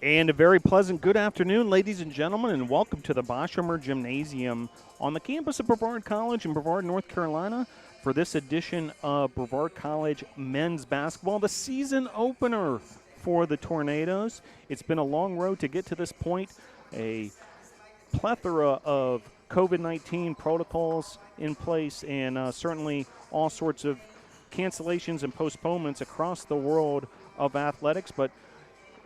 And a very pleasant good afternoon, ladies and gentlemen, and welcome to the Boshomer Gymnasium on the campus of Brevard College in Brevard, North Carolina, for this edition of Brevard College men's basketball, the season opener for the Tornadoes. It's been a long road to get to this point, a plethora of COVID-19 protocols in place, and certainly all sorts of cancellations and postponements across the world of athletics, but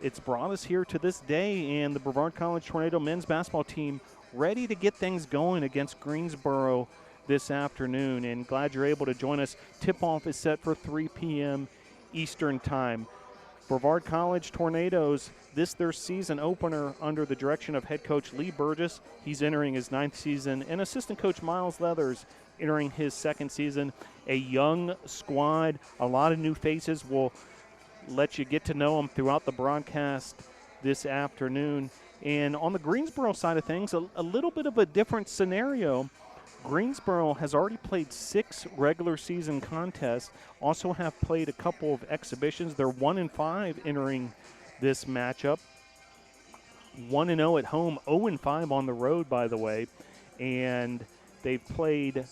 it's brought us here to this day, and the Brevard College Tornado men's basketball team ready to get things going against Greensboro this afternoon. And glad you're able to join us. Tip-off is set for 3 p.m. Eastern Time. Brevard College Tornadoes, this their season opener under the direction of head coach Lee Burgess. He's entering his 9th season, and assistant coach Miles Leathers entering his 2nd season. A young squad, a lot of new faces. Will let you get to know them throughout the broadcast this afternoon. And on the Greensboro side of things, a little bit of a different scenario. Greensboro has already played 6 regular season contests, also have played a couple of exhibitions. They're 1-5 entering this matchup. 1-0 at home, 0-5 on the road, by the way. And they've played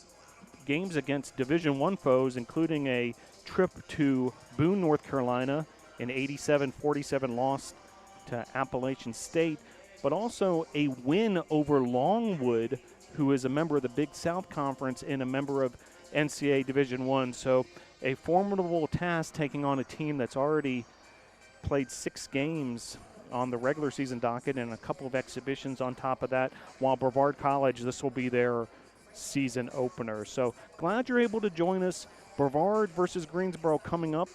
games against Division I foes, including a trip to Boone, North Carolina, an 87-47 loss to Appalachian State, but also a win over Longwood, who is a member of the Big South Conference and a member of NCAA Division I. So a formidable task taking on a team that's already played 6 games on the regular season docket and a couple of exhibitions on top of that, while Brevard College, this will be their season opener. So glad you're able to join us. Brevard versus Greensboro coming up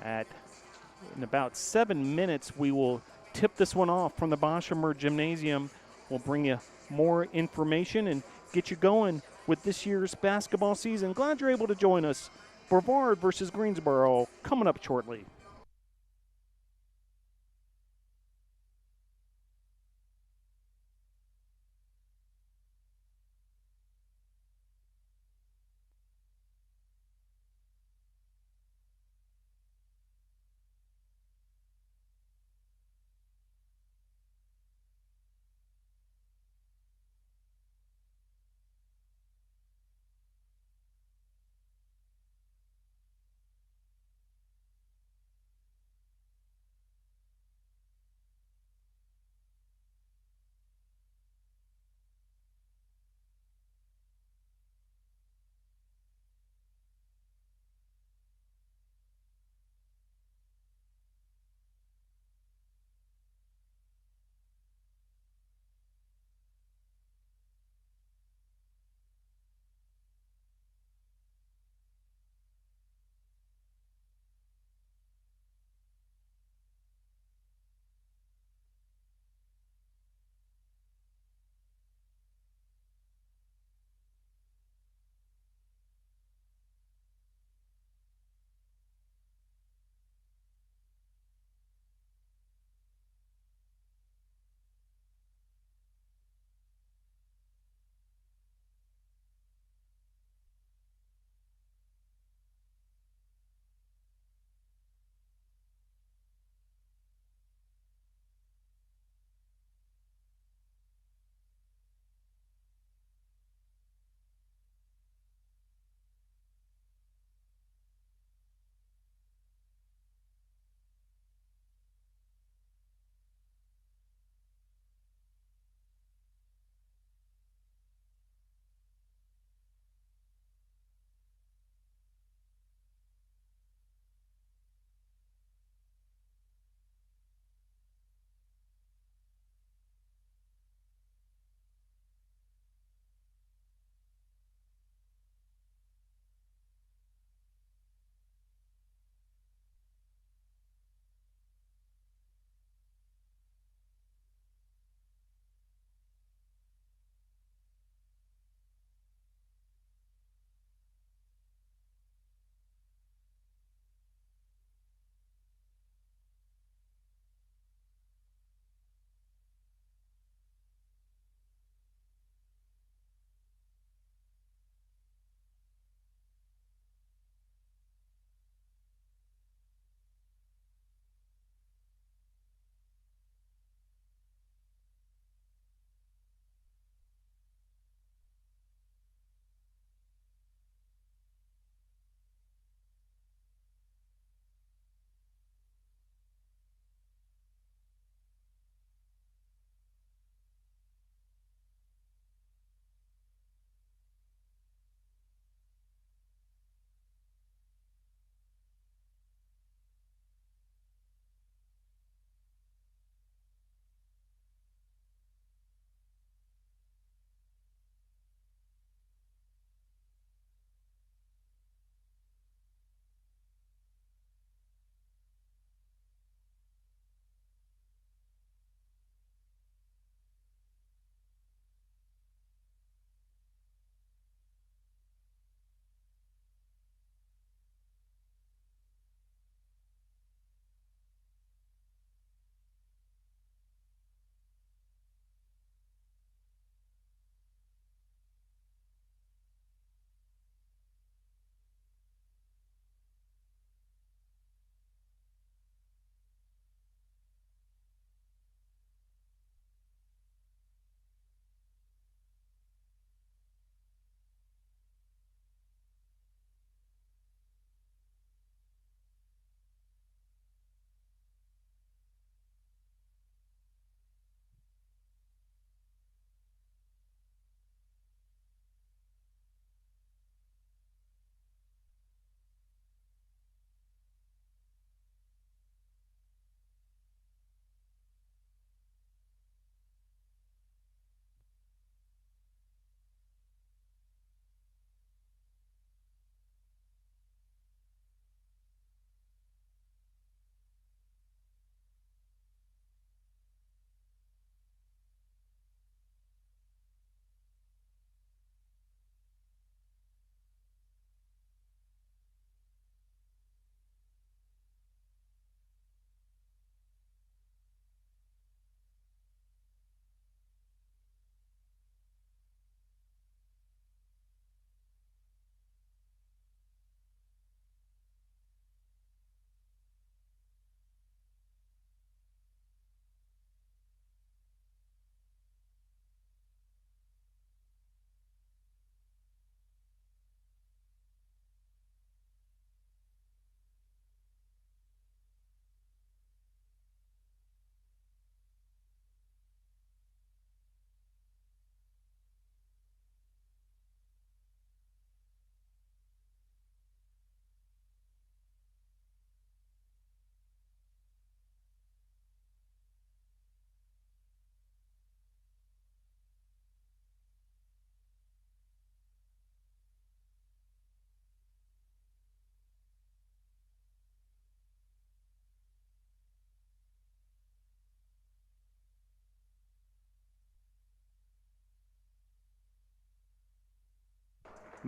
in about 7 minutes. We will tip this one off from the Boshomer Gymnasium. We'll bring you more information and get you going with this year's basketball season. Glad you're able to join us. Brevard versus Greensboro coming up shortly.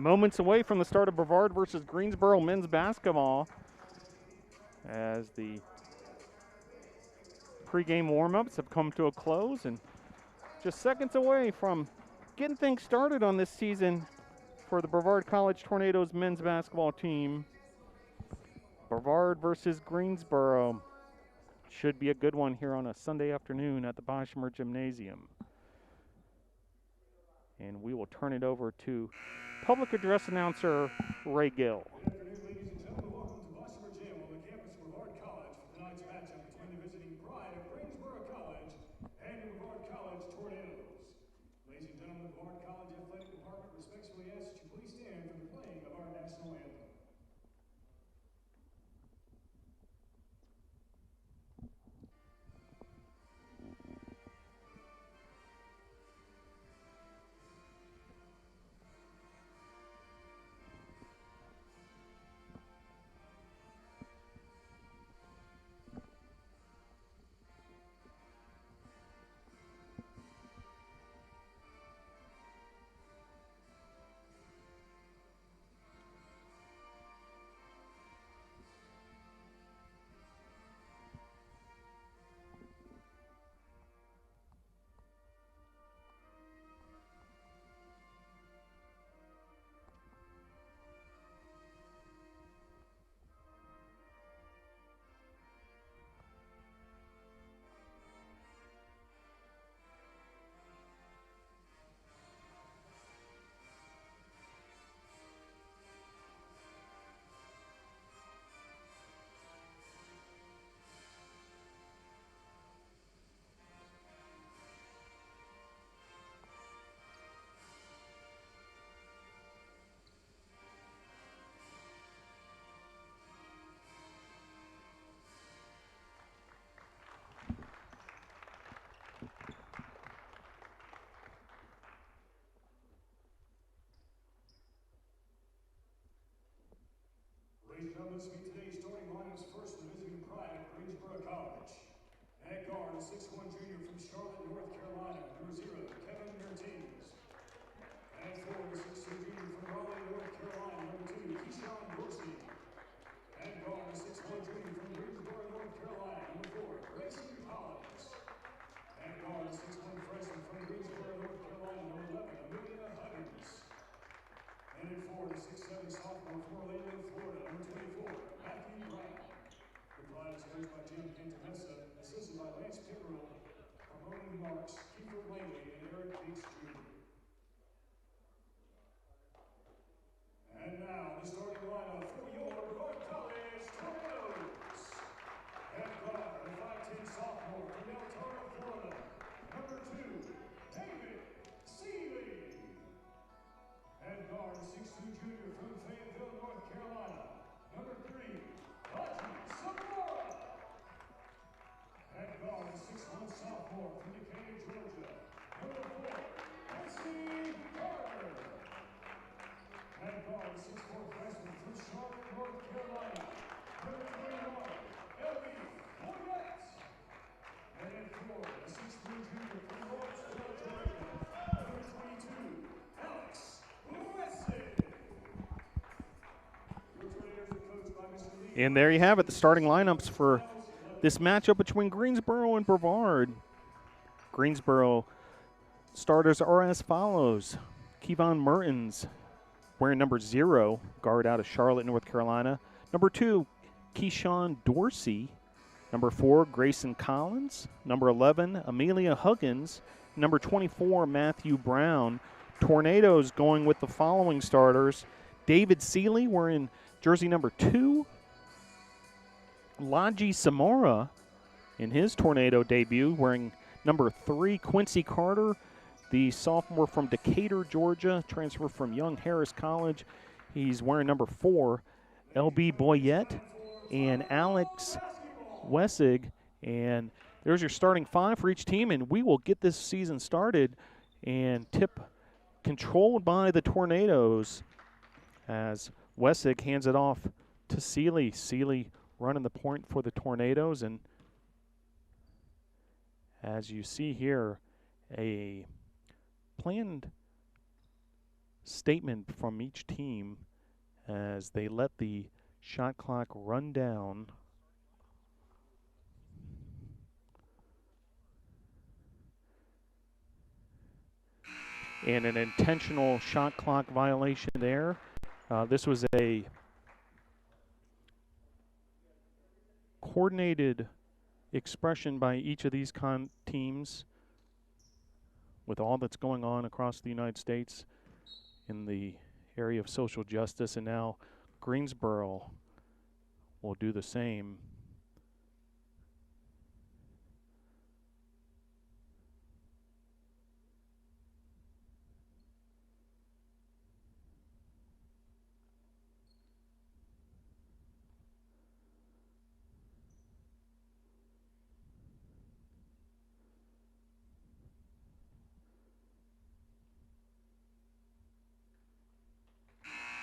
Moments away from the start of Brevard versus Greensboro men's basketball as the pregame warm-ups have come to a close and just seconds away from getting things started on this season for the Brevard College Tornadoes men's basketball team. Brevard versus Greensboro should be a good one here on a Sunday afternoon at the Boshamer Gymnasium. And we will turn it over to public address announcer Ray Gill. Good afternoon, ladies and gentlemen. Welcome to Boshamer Gym on the campus of Brevard College for tonight's matchup between the visiting pride of Greensboro College and the Brevard College Tornadoes. Ladies and gentlemen, the Brevard College Athletic Department respectfully asks that you please stand for the playing of our national anthem. Ladies and gentlemen, this will be today's starting lineups. First, the visiting pride of Greensboro College. At guard, a 6'1" junior from Charlotte, North Carolina, number 0, Kevin Martinez. At forward, a 6'2" junior from Raleigh, North Carolina, number 2, Keyshawn Dorsey. At guard, a 6'1" junior from Greensboro, North Carolina, number 4, Grayson Collins. At guard, a 6'1" freshman from Greensboro, North Carolina, number 11, Amelia Huggins. And at forward, a 6'7" sophomore from Orlando, Florida, number 24, Matthew Brown. The pride is coached by Jim Cantamessa, assisted by Lance Pickerel, promoting marks, Kiefer Langley, and Eric Gates Jr. And now, the starting lineup for your Brevard College Tornadoes. At guard, a 5'10" sophomore from Deltona, Florida, number 2, David Seeley. At guard, a 6'2" junior from Fayetteville, North Carolina, number 3, Haji Samora. At guard, a 6'1" sophomore from Decatur, Georgia, number 4, Nancy Carter. At guard, a 6'4" freshman from Charlotte, North Carolina, number 21, Ellie Moyette. And at forward, a 6'3" junior from Lawrenceville, Georgia, number 22, Alex Wesson. Your Tornadoes are coached by Mr. Lee. And there you have it, the starting lineups for this matchup between Greensboro and Brevard. Greensboro starters are as follows. Kevon Mertens, wearing number 0, guard out of Charlotte, North Carolina. Number 2, Keyshawn Dorsey. Number 4, Grayson Collins. Number 11, Amelia Huggins. Number 24, Matthew Brown. Tornadoes going with the following starters. David Seeley wearing jersey number 2. Laji Samora in his Tornado debut wearing number 3. Quincy Carter, the sophomore from Decatur, Georgia, transfer from Young Harris College. He's wearing number 4. LB Boyette and Alex Wessig. And there's your starting 5 for each team, and we will get this season started and tip controlled by the Tornadoes as Wessig hands it off to Seeley. Seeley running the point for the Tornadoes, and as you see here, a planned statement from each team as they let the shot clock run down. And an intentional shot clock violation there. This was a coordinated expression by each of these teams with all that's going on across the United States in the area of social justice, and now Greensboro will do the same.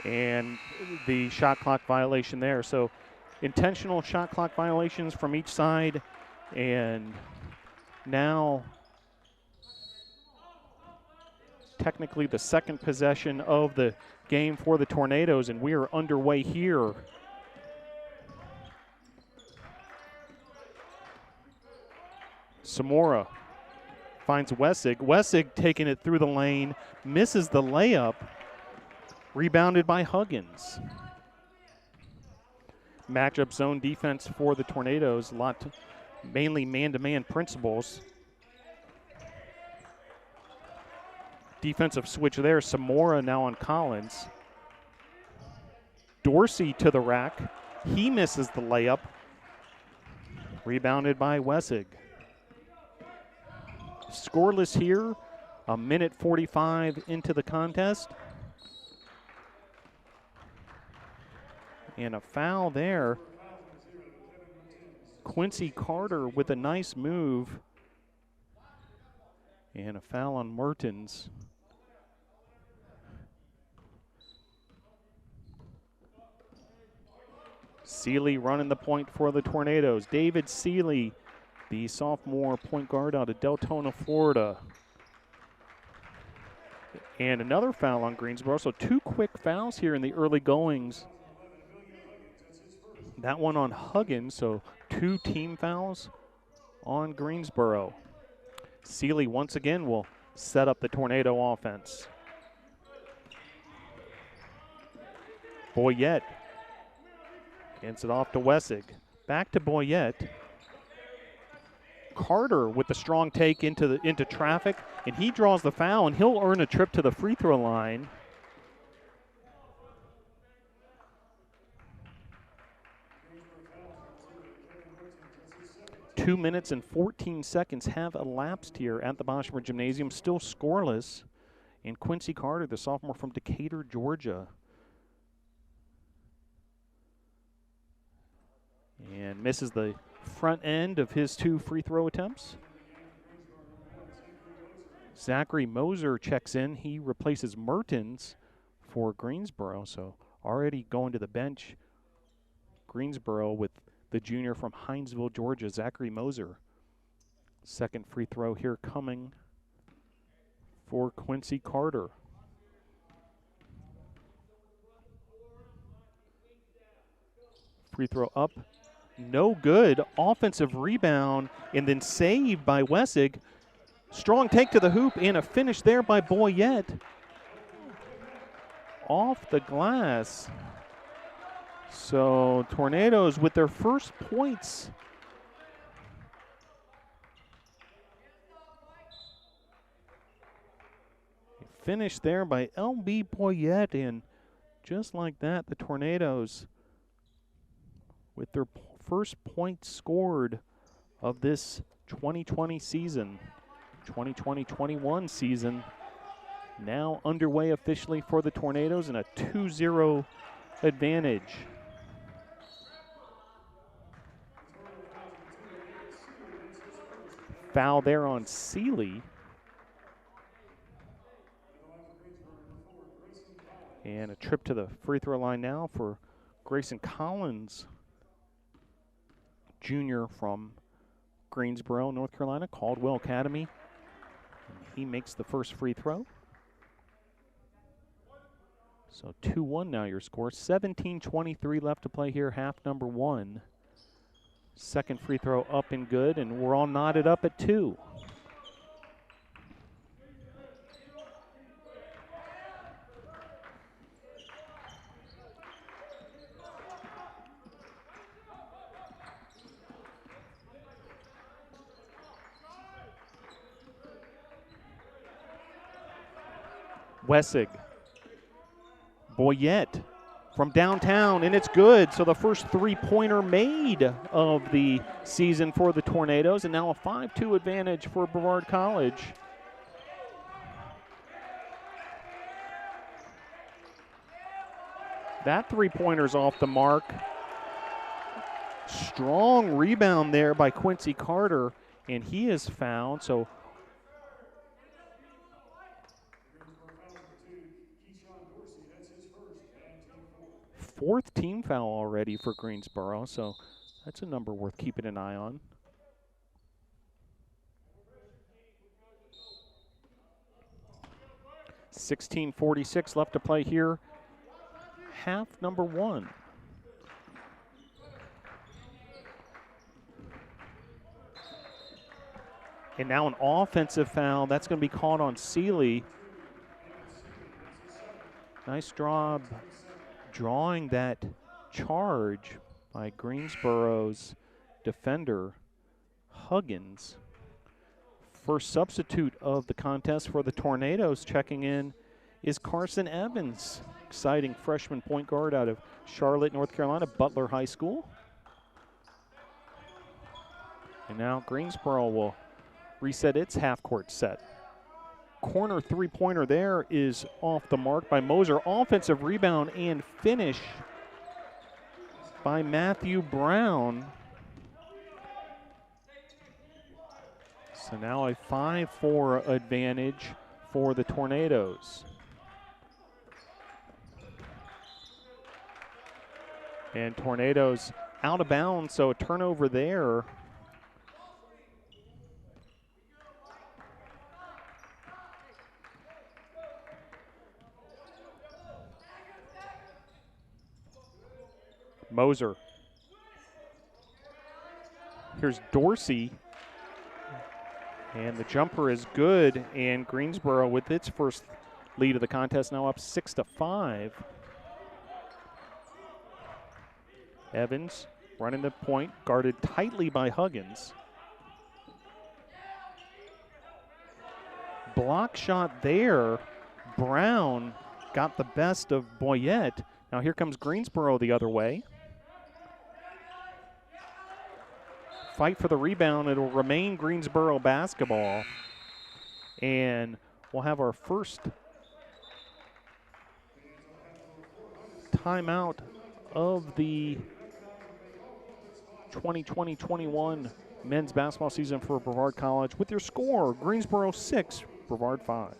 And the shot clock violation there. So intentional shot clock violations from each side, and now technically the second possession of the game for the Tornadoes, and we are underway here. Samora finds Wessig. Wessig taking it through the lane, misses the layup, rebounded by Huggins. Matchup zone defense for the Tornadoes, mainly man-to-man principles. Defensive switch there, Samora now on Collins. Dorsey to the rack. He misses the layup. Rebounded by Wessig. Scoreless here, a minute 45 into the contest. And a foul there. Quincy Carter with a nice move. And a foul on Mertens. Seeley running the point for the Tornadoes. David Seeley, the sophomore point guard out of Deltona, Florida. And another foul on Greensboro. So two quick fouls here in the early goings. That one on Huggins, so two team fouls on Greensboro. Seeley once again will set up the Tornado offense. Boyette gets it off to Wessig. Back to Boyette. Carter with the strong take into traffic, and he draws the foul, and he'll earn a trip to the free throw line. 2 minutes and 14 seconds have elapsed here at the Boschmer Gymnasium, still scoreless. And Quincy Carter, the sophomore from Decatur, Georgia. And misses the front end of his two free throw attempts. Zachary Moser checks in. He replaces Mertens for Greensboro, so already going to the bench. Greensboro with the junior from Hinesville, Georgia, Zachary Moser. Second free throw here coming for Quincy Carter. Free throw up, no good. Offensive rebound and then saved by Wessig. Strong take to the hoop and a finish there by Boyette. Off the glass. So Tornadoes with their first points. Finished there by L.B. Boyette, and just like that, the Tornadoes with their first point scored of this 2020 season, 2020-21 season, now underway officially for the Tornadoes, and a 2-0 advantage. Foul there on Seeley. And a trip to the free throw line now for Grayson Collins, junior from Greensboro, North Carolina, Caldwell Academy. And he makes the first free throw. So 2-1 now your score. 17:23 left to play here, half number 1. Second free throw up and good, and we're all knotted up at 2. Wessig. Boyette from downtown, and it's good. So the first three-pointer made of the season for the Tornadoes, and now a 5-2 advantage for Brevard College. That three-pointer's off the mark. Strong rebound there by Quincy Carter, and he is fouled. So fourth team foul already for Greensboro, so that's a number worth keeping an eye on. $16:46 left to play here, half number 1. And now an offensive foul. That's going to be called on Seeley. Nice job drawing that charge by Greensboro's defender, Huggins. First substitute of the contest for the Tornadoes checking in is Carson Evans, exciting freshman point guard out of Charlotte, North Carolina, Butler High School. And now Greensboro will reset its half-court set. Corner three-pointer there is off the mark by Moser. Offensive rebound and finish by Matthew Brown. So now a 5-4 advantage for the Tornadoes. And Tornadoes out of bounds, so a turnover there. Moser. Here's Dorsey. And the jumper is good, and Greensboro with its first lead of the contest now up 6-5. Evans running the point, guarded tightly by Huggins. Block shot there. Brown got the best of Boyette. Now here comes Greensboro the other way. Fight for the rebound. It'll remain Greensboro basketball. And we'll have our first timeout of the 2020-21 men's basketball season for Brevard College. With your score, Greensboro 6, Brevard 5.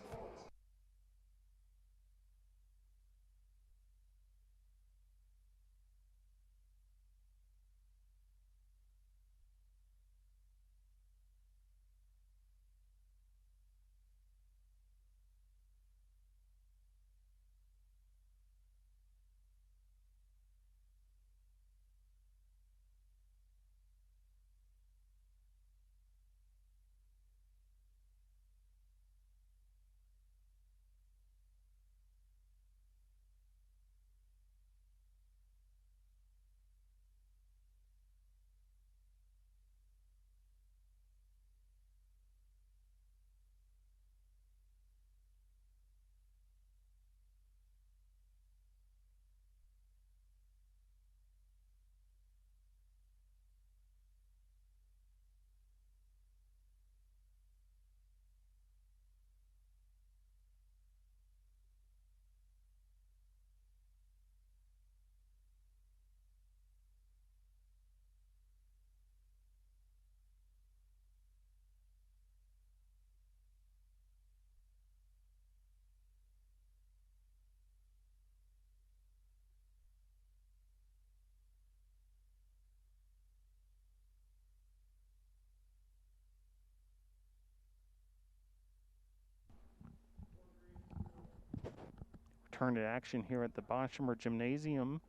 return to action here at the Boshamer Gymnasium.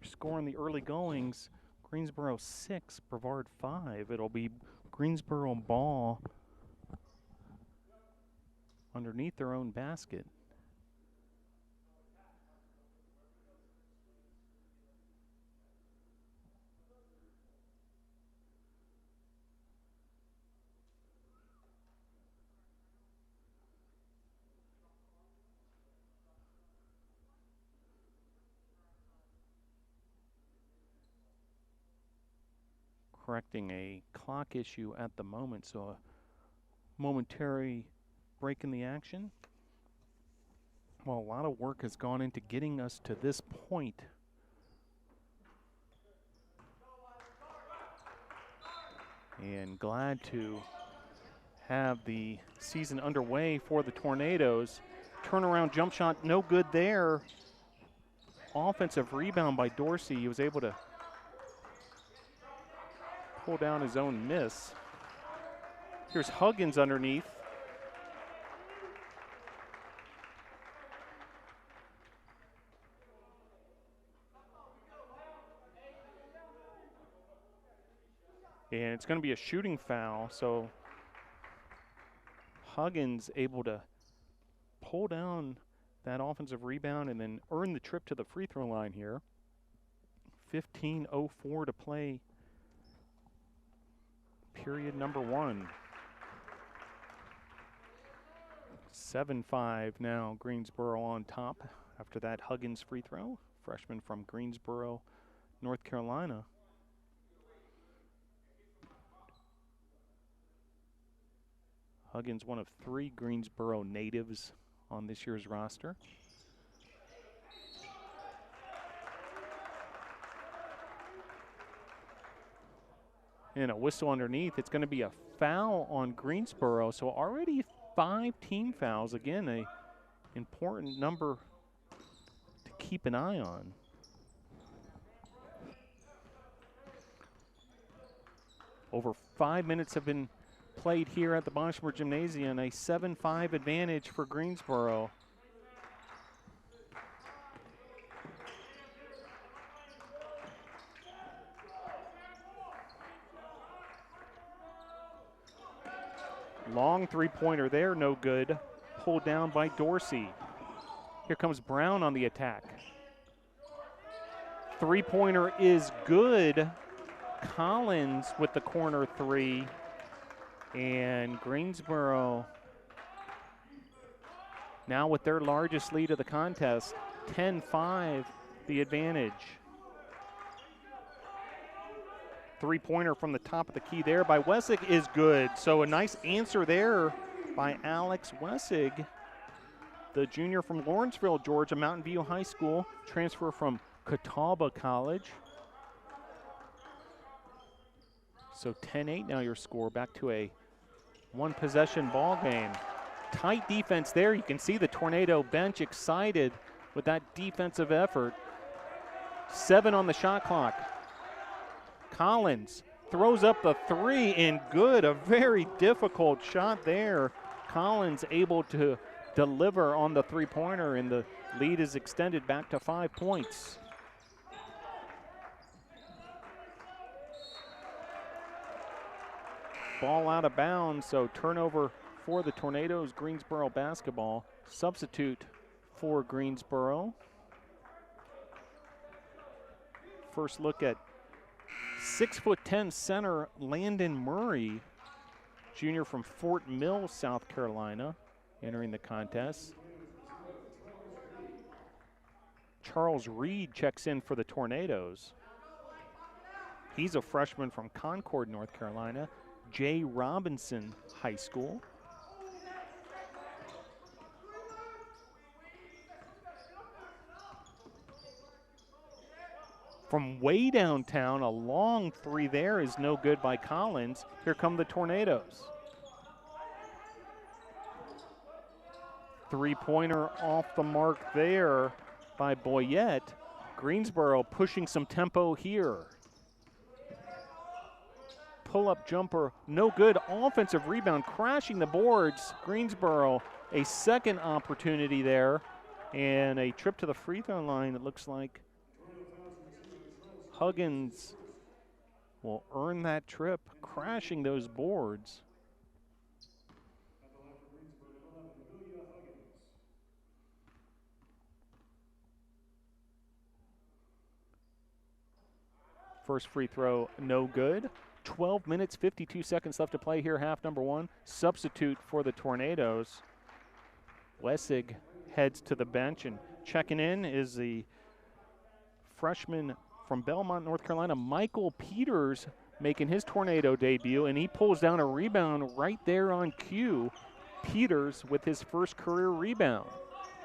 Scoring the early goings, Greensboro 6, Brevard 5. It'll be Greensboro ball underneath their own basket. Correcting a clock issue at the moment, so a momentary break in the action. Well, a lot of work has gone into getting us to this point. And glad to have the season underway for the Tornadoes. Turnaround jump shot, no good there. Offensive rebound by Dorsey. He was able to pull down his own miss. Here's Huggins underneath. And it's going to be a shooting foul, so Huggins able to pull down that offensive rebound and then earn the trip to the free throw line here. 15:04 to play. Period number 1. 7-5 now, Greensboro on top after that Huggins free throw. Freshman from Greensboro, North Carolina. Huggins, one of 3 Greensboro natives on this year's roster. And a whistle underneath. It's going to be a foul on Greensboro. So already 5 team fouls. Again, a important number to keep an eye on. Over 5 minutes have been played here at the Boshamer Gymnasium. A 7-5 advantage for Greensboro. Long three-pointer there, no good. Pulled down by Dorsey. Here comes Brown on the attack. Three-pointer is good. Collins with the corner 3. And Greensboro now with their largest lead of the contest, 10-5 the advantage. Three-pointer from the top of the key there by Wessig is good. So a nice answer there by Alex Wessig, the junior from Lawrenceville, Georgia, Mountain View High School, transfer from Catawba College. So 10-8 now your score, back to a one-possession ball game. Tight defense there. You can see the Tornado bench excited with that defensive effort. 7 on the shot clock. Collins throws up the 3 and good. A very difficult shot there. Collins able to deliver on the three-pointer, and the lead is extended back to 5 points. Ball out of bounds, so turnover for the Tornadoes. Greensboro basketball. Substitute for Greensboro. First look at 6'10" center Landon Murray, junior from Fort Mill, South Carolina, entering the contest. Charles Reed checks in for the Tornadoes. He's a freshman from Concord, North Carolina. Jay Robinson High School. From way downtown, a long 3 there is no good by Collins. Here come the Tornadoes. Three-pointer off the mark there by Boyette. Greensboro pushing some tempo here. Pull-up jumper, no good. Offensive rebound, crashing the boards. Greensboro, a second opportunity there. And a trip to the free throw line, it looks like Huggins will earn that trip, crashing those boards. At the line for Greensboro, number 11, Huggins. First free throw, no good. 12 minutes, 52 seconds left to play here, half number one. Substitute for the Tornadoes. Wessig heads to the bench, and checking in is the freshman from Belmont, North Carolina, Michael Peters, making his Tornado debut, and he pulls down a rebound right there on cue. Peters with his first career rebound.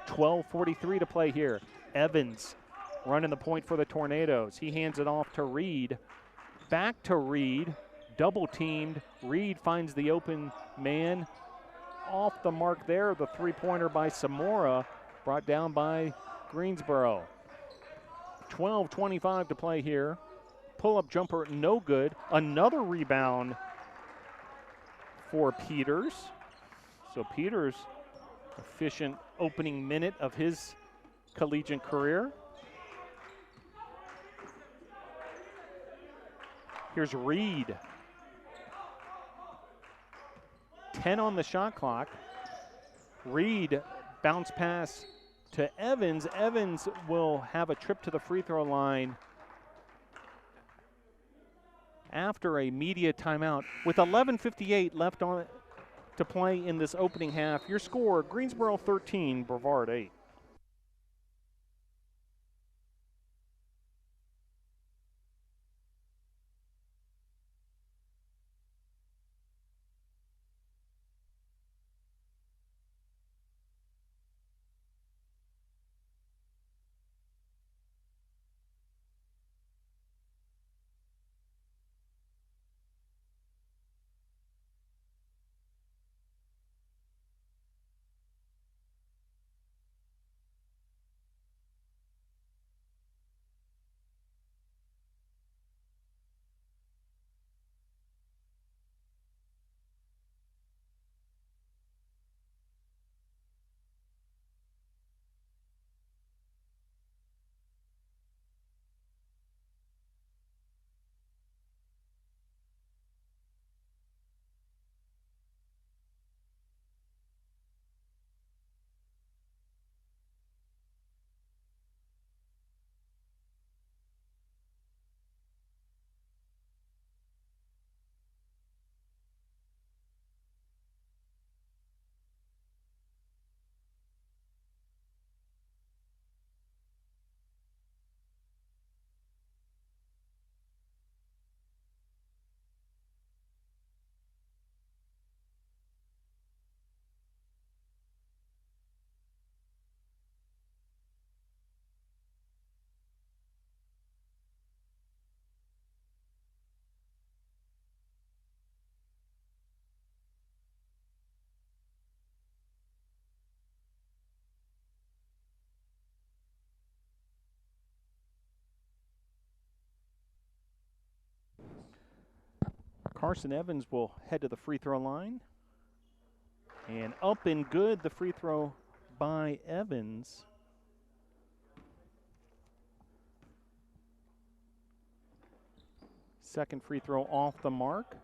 12:43 to play here. Evans running the point for the Tornadoes. He hands it off to Reed. Back to Reed. Double teamed. Reed finds the open man. Off the mark there. The three-pointer by Samora. Brought down by Greensboro. 12:25 to play here. Pull-up jumper, no good. Another rebound for Peters. So Peters, efficient opening minute of his collegiate career. Here's Reed. 10 on the shot clock. Reed bounce pass to Evans. Evans will have a trip to the free throw line after a media timeout. With 11:58 left on to play in this opening half, your score, Greensboro 13, Brevard 8. Carson Evans will head to the free throw line. And up and good, the free throw by Evans. Second free throw off the mark.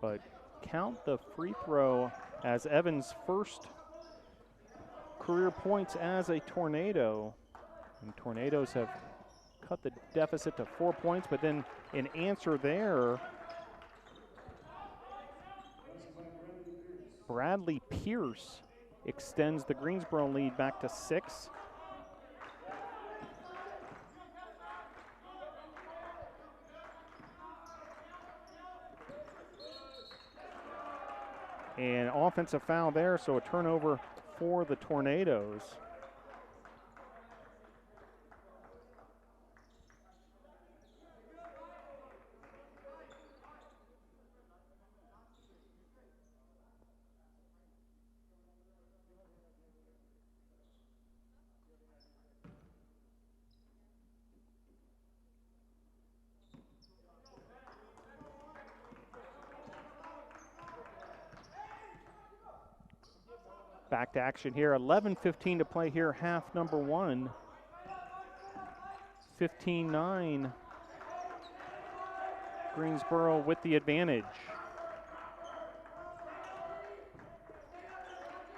But count the free throw as Evans' first career points as a Tornado. And Tornadoes have cut the deficit to 4 points, but then in answer there, Bradley Pierce extends the Greensboro lead back to 6. And offensive foul there, so a turnover for the Tornadoes. Back to action here. 11:15 to play here, half number one. 15-9. Greensboro with the advantage.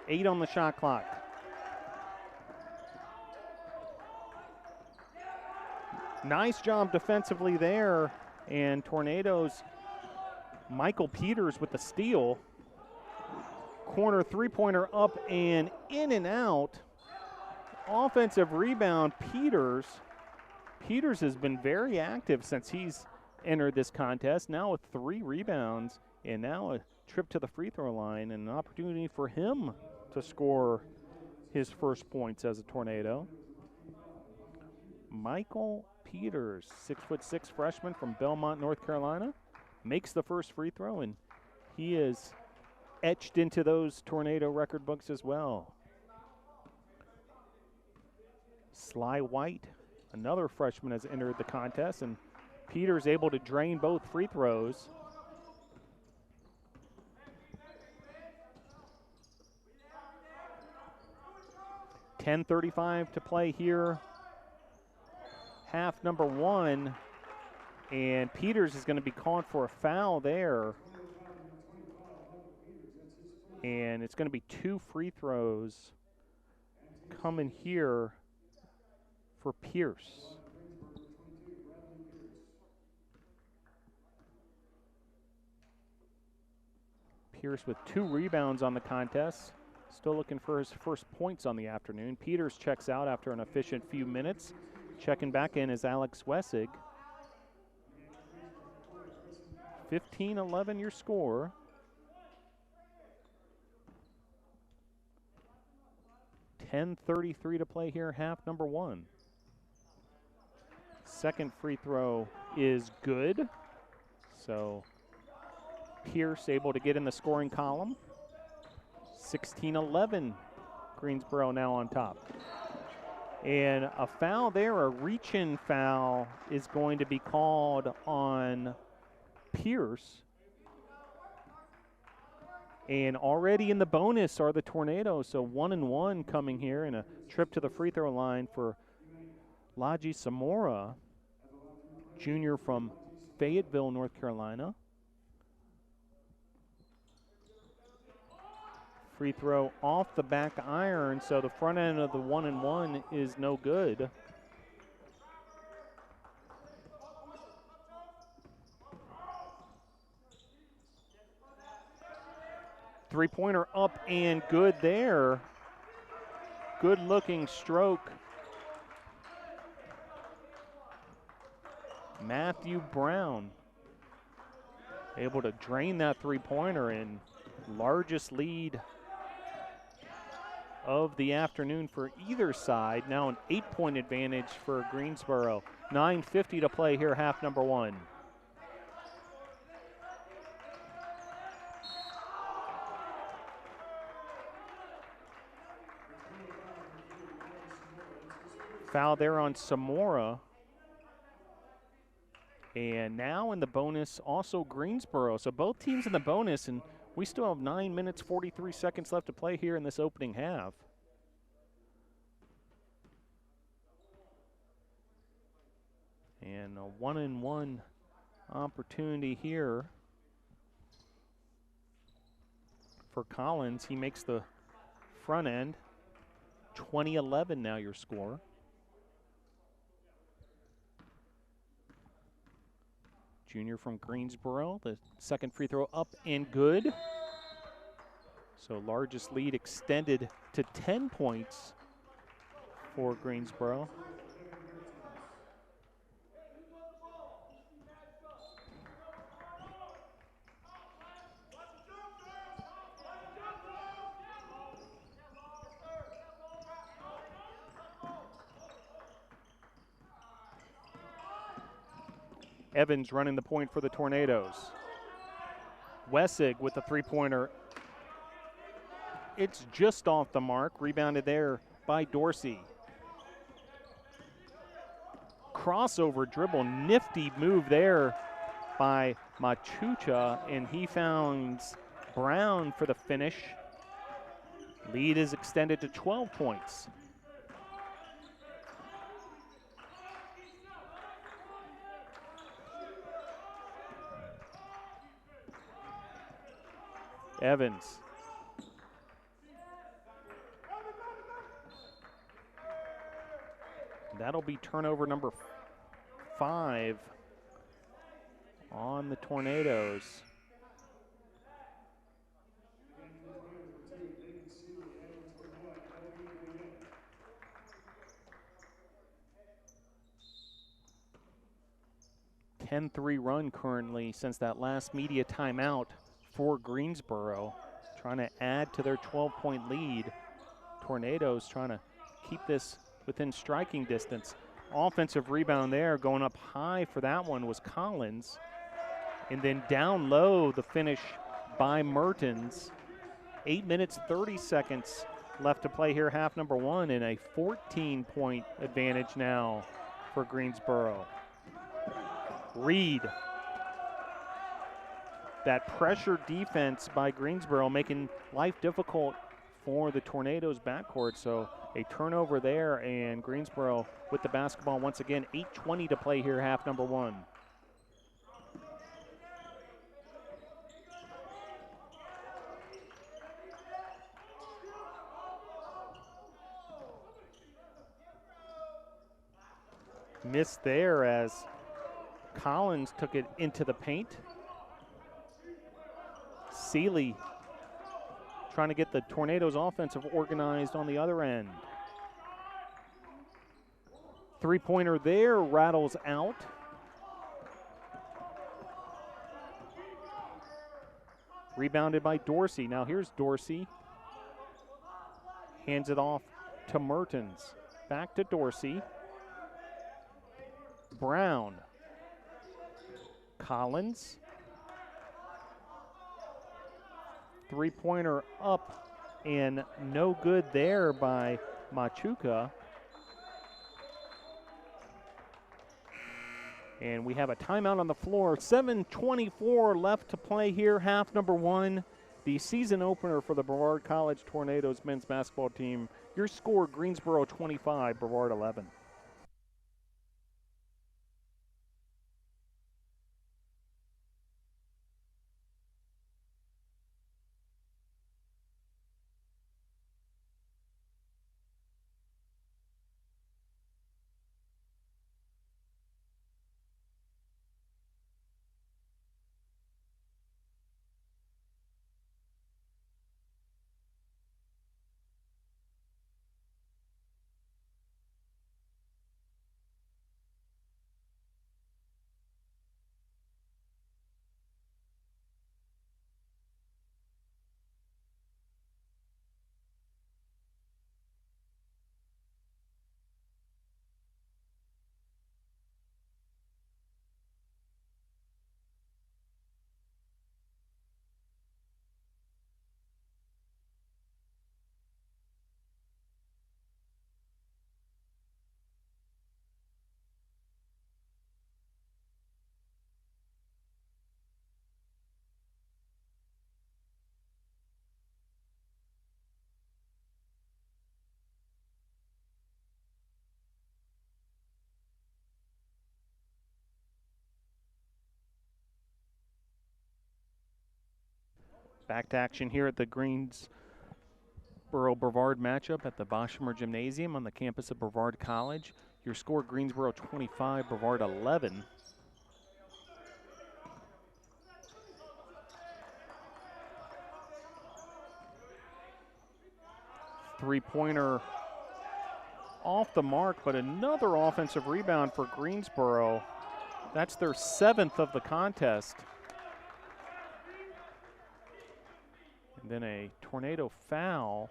8 on the shot clock. Nice job defensively there. And Tornadoes, Michael Peters with the steal. Corner three-pointer up and in and out. Offensive rebound, Peters. Peters has been very active since he's entered this contest, now with 3 rebounds, and now a trip to the free throw line and an opportunity for him to score his first points as a Tornado. Michael Peters, 6'6" freshman from Belmont, North Carolina, makes the first free throw, and he is etched into those Tornado record books as well. Sly White, another freshman, has entered the contest, and Peters able to drain both free throws. .35 to play here. Half number one, and Peters is going to be called for a foul there. And it's going to be 2 free throws coming here for Pierce. Pierce with 2 rebounds on the contest. Still looking for his first points on the afternoon. Peters checks out after an efficient few minutes. Checking back in is Alex Wessig. 15-11 your score. .33 to play here, half number one. Second free throw is good. So Pierce able to get in the scoring column. 16-11, Greensboro now on top. And a foul there, a reach-in foul, is going to be called on Pierce. And already in the bonus are the Tornadoes, so 1-1 coming here, and a trip to the free throw line for Laji Samora, junior from Fayetteville, North Carolina. Free throw off the back iron, so the front end of the 1-1 is no good. Three-pointer up and good there. Good-looking stroke. Matthew Brown able to drain that three-pointer, and largest lead of the afternoon for either side. Now an 8-point advantage for Greensboro. 9:50 to play here, half number one. Foul there on Samora. And now in the bonus, also Greensboro. So both teams in the bonus, and we still have 9 minutes, 43 seconds left to play here in this opening half. And a 1-1 opportunity here for Collins. He makes the front end. 20-11 now your score. Junior from Greensboro, the second free throw up and good. So largest lead extended to 10 points for Greensboro. Evans running the point for the Tornadoes. Wessig with the three-pointer. It's just off the mark. Rebounded there by Dorsey. Crossover dribble. Nifty move there by Machucha, and he finds Brown for the finish. Lead is extended to 12 points. Evans. That'll be turnover number 5 on the Tornadoes. A 10-3 run currently since that last media timeout for Greensboro, trying to add to their 12-point lead. Tornadoes trying to keep this within striking distance. Offensive rebound there, going up high for that one was Collins. And then down low, the finish by Mertens. 8 minutes, 30 seconds left to play here, half number 1, and a 14-point advantage now for Greensboro. Reed. That pressure defense by Greensboro making life difficult for the Tornadoes backcourt. So a turnover there, and Greensboro with the basketball once again. 8:20 to play here, half number 1. Missed there as Collins took it into the paint. Seeley trying to get the Tornadoes offensive organized on the other end. Three-pointer there, rattles out. Rebounded by Dorsey. Now here's Dorsey. Hands it off to Mertens. Back to Dorsey. Brown. Collins. Three-pointer up and no good there by Machuca. And we have a timeout on the floor. 7:24 left to play here, half number 1. The season opener for the Brevard College Tornadoes men's basketball team. Your score, Greensboro 25, Brevard 11. Back to action here at the Greensboro Brevard matchup at the Boshamer Gymnasium on the campus of Brevard College. Your score, Greensboro 25, Brevard 11. Three-pointer off the mark, but another offensive rebound for Greensboro. That's their 7th of the contest. And then a Tornado foul.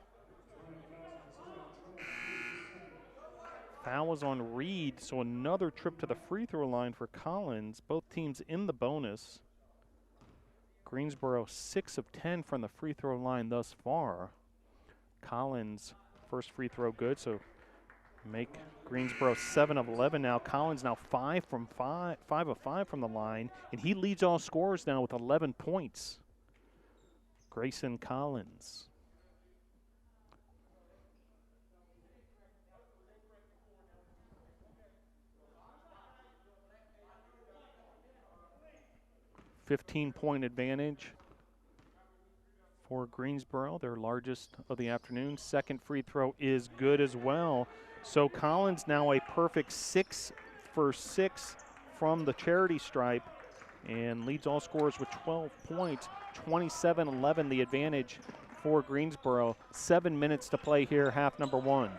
Foul was on Reed, so another trip to the free throw line for Collins. Both teams in the bonus. Greensboro 6 of 10 from the free throw line thus far. Collins first free throw good, so make Greensboro 7 of 11 now. Collins now 5 of 5 from the line, and he leads all scorers now with 11 points. Grayson Collins. 15-point advantage for Greensboro, their largest of the afternoon. Second free throw is good as well. So Collins now a perfect 6 for 6 from the charity stripe and leads all scorers with 12 points. 27-11 the advantage for Greensboro. 7 minutes to play here, half number one.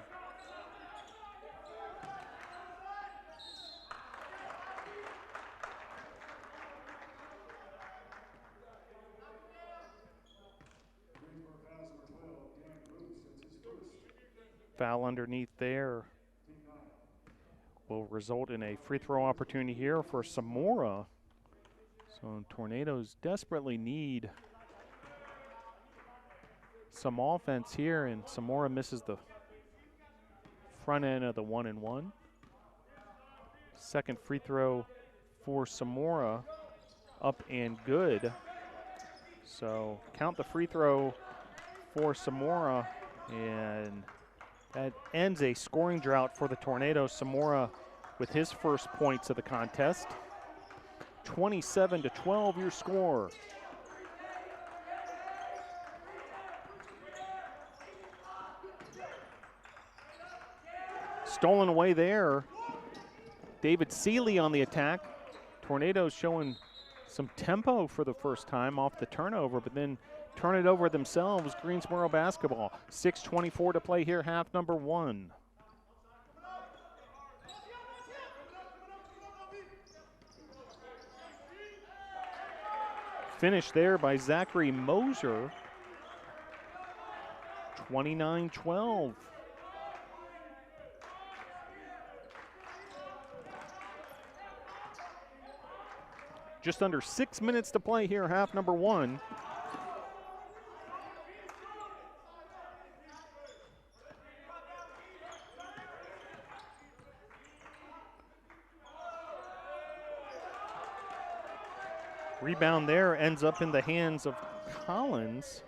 Foul underneath there will result in a free throw opportunity here for Samora. So Tornadoes desperately need some offense here, and Samora misses the front end of the 1-and-1. Second free throw for Samora, up and good. So count the free throw for Samora, and that ends a scoring drought for the Tornadoes. Samora with his first points of the contest. 27-12 your score. Stolen away there. David Seeley on the attack. Tornadoes showing some tempo for the first time off the turnover, but then turn it over themselves. Greensboro basketball. 6:24 to play here, half number one. Finish there by Zachary Moser. 29-12. Just under 6 minutes to play here, half number one. Rebound there ends up in the hands of Collins.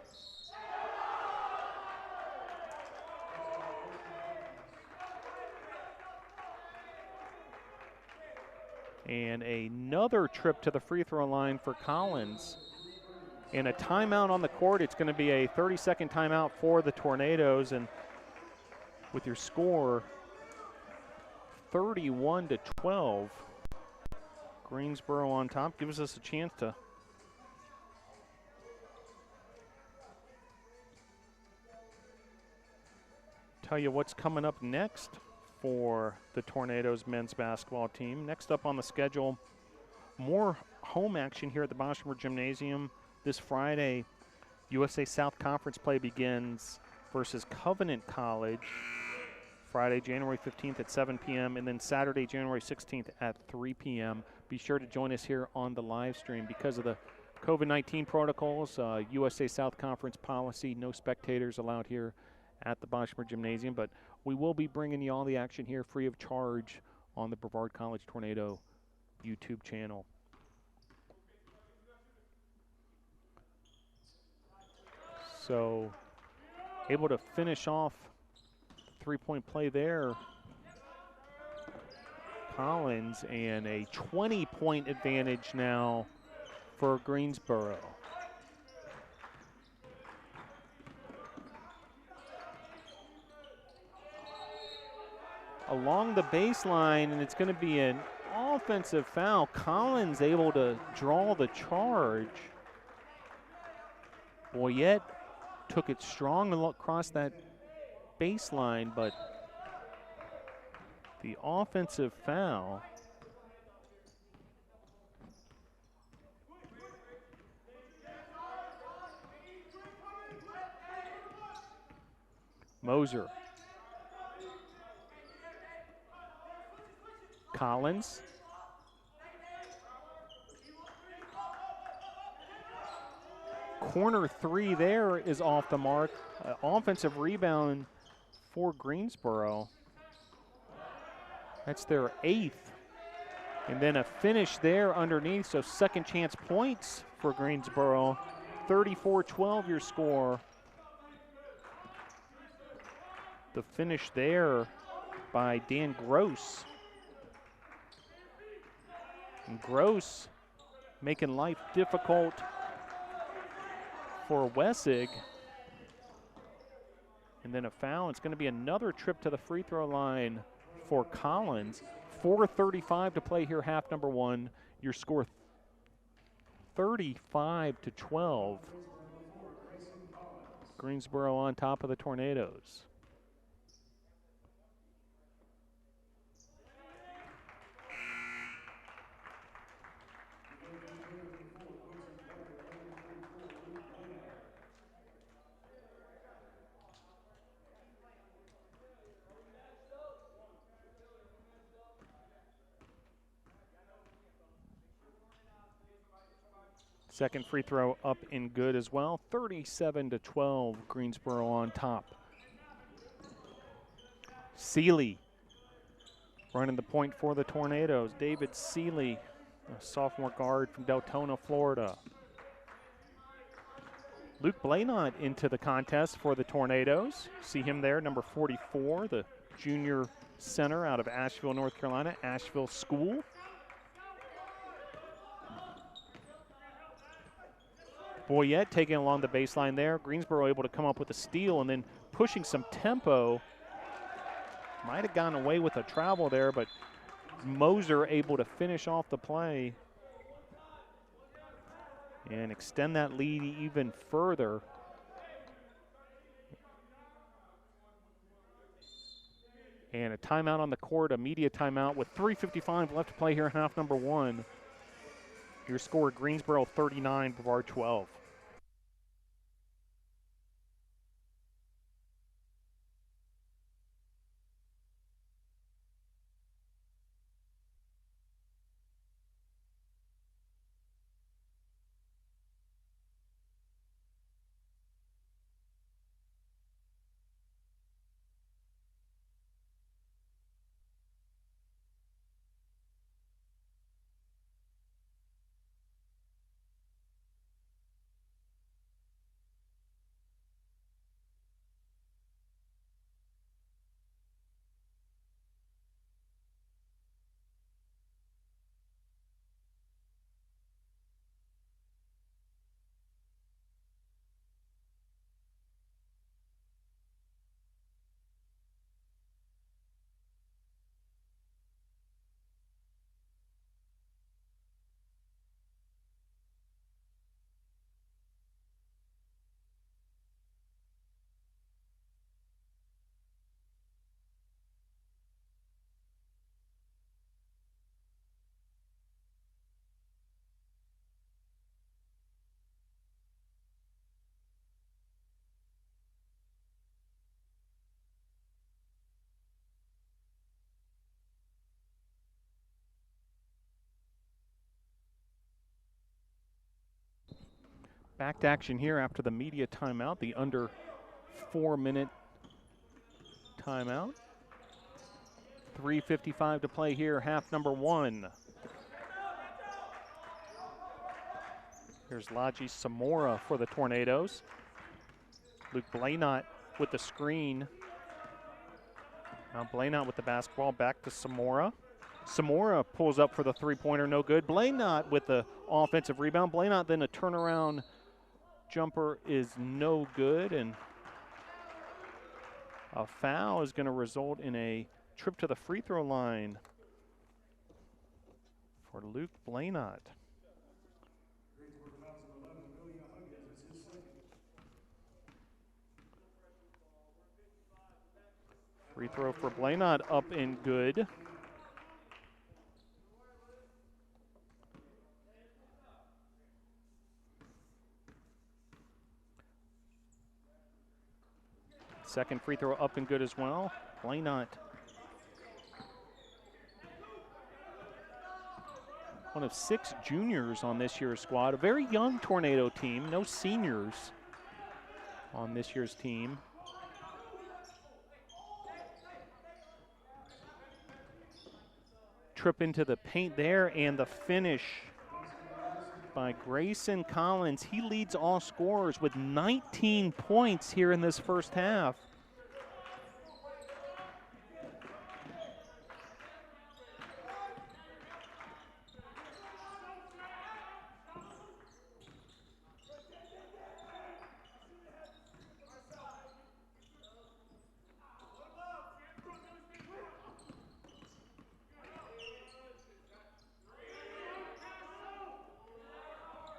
And another trip to the free throw line for Collins. And a timeout on the court. It's going to be a 30-second timeout for the Tornadoes. And with your score 31-12, Greensboro on top gives us a chance to tell you what's coming up next for the Tornadoes men's basketball team. Next up on the schedule, more home action here at the Boshamer Gymnasium. This Friday, USA South Conference play begins versus Covenant College. Friday, January 15th at 7 p.m. and then Saturday, January 16th at 3 p.m. Be sure to join us here on the live stream. Because of the COVID-19 protocols, USA South Conference policy, no spectators allowed here at the Boshamer Gymnasium, but we will be bringing you all the action here free of charge on the Brevard College Tornado YouTube channel. So, able to finish off three-point play there. Collins, and a 20-point advantage now for Greensboro. Along the baseline, and it's going to be an offensive foul. Collins able to draw the charge. Boyette took it strong across that baseline, but the offensive foul. Moser. Collins. Corner three there is off the mark. Offensive rebound for Greensboro. That's their 8th. And then a finish there underneath, so second chance points for Greensboro. 34-12 your score. The finish there by Dan Gross. And Gross making life difficult for Wessig. And then a foul. It's going to be another trip to the free throw line for Collins. 4:35 to play here, half number one. Your score 35-12. Greensboro on top of the Tornadoes. Second free throw up and good as well. 37-12, Greensboro on top. Seeley running the point for the Tornadoes. David Seeley, a sophomore guard from Deltona, Florida. Luke Blaynot into the contest for the Tornadoes. See him there, number 44, the junior center out of Asheville, North Carolina, Asheville School. Boyette taking along the baseline there. Greensboro able to come up with a steal and then pushing some tempo. Might have gone away with a travel there, but Moser able to finish off the play and extend that lead even further. And a timeout on the court, a media timeout with 3:55 left to play here in half number one. Your score, Greensboro 39, Brevard 12. Back to action here after the media timeout, the under 4-minute timeout. 3:55 to play here, half number one. Here's Laji Samora for the Tornadoes. Luke Blaynot with the screen. Now Blaynot with the basketball, back to Samora. Samora pulls up for the three-pointer, no good. Blaynot with the offensive rebound. Blaynot then a turnaround jumper is no good, and a foul is going to result in a trip to the free throw line for Luke Blaynot. Free throw for Blaynot up and good. Second free throw up and good as well. Blaynot, one of 6 juniors on this year's squad. A very young Tornado team, no seniors on this year's team. Trip into the paint there, and the finish by Grayson Collins. He leads all scorers with 19 points here in this first half.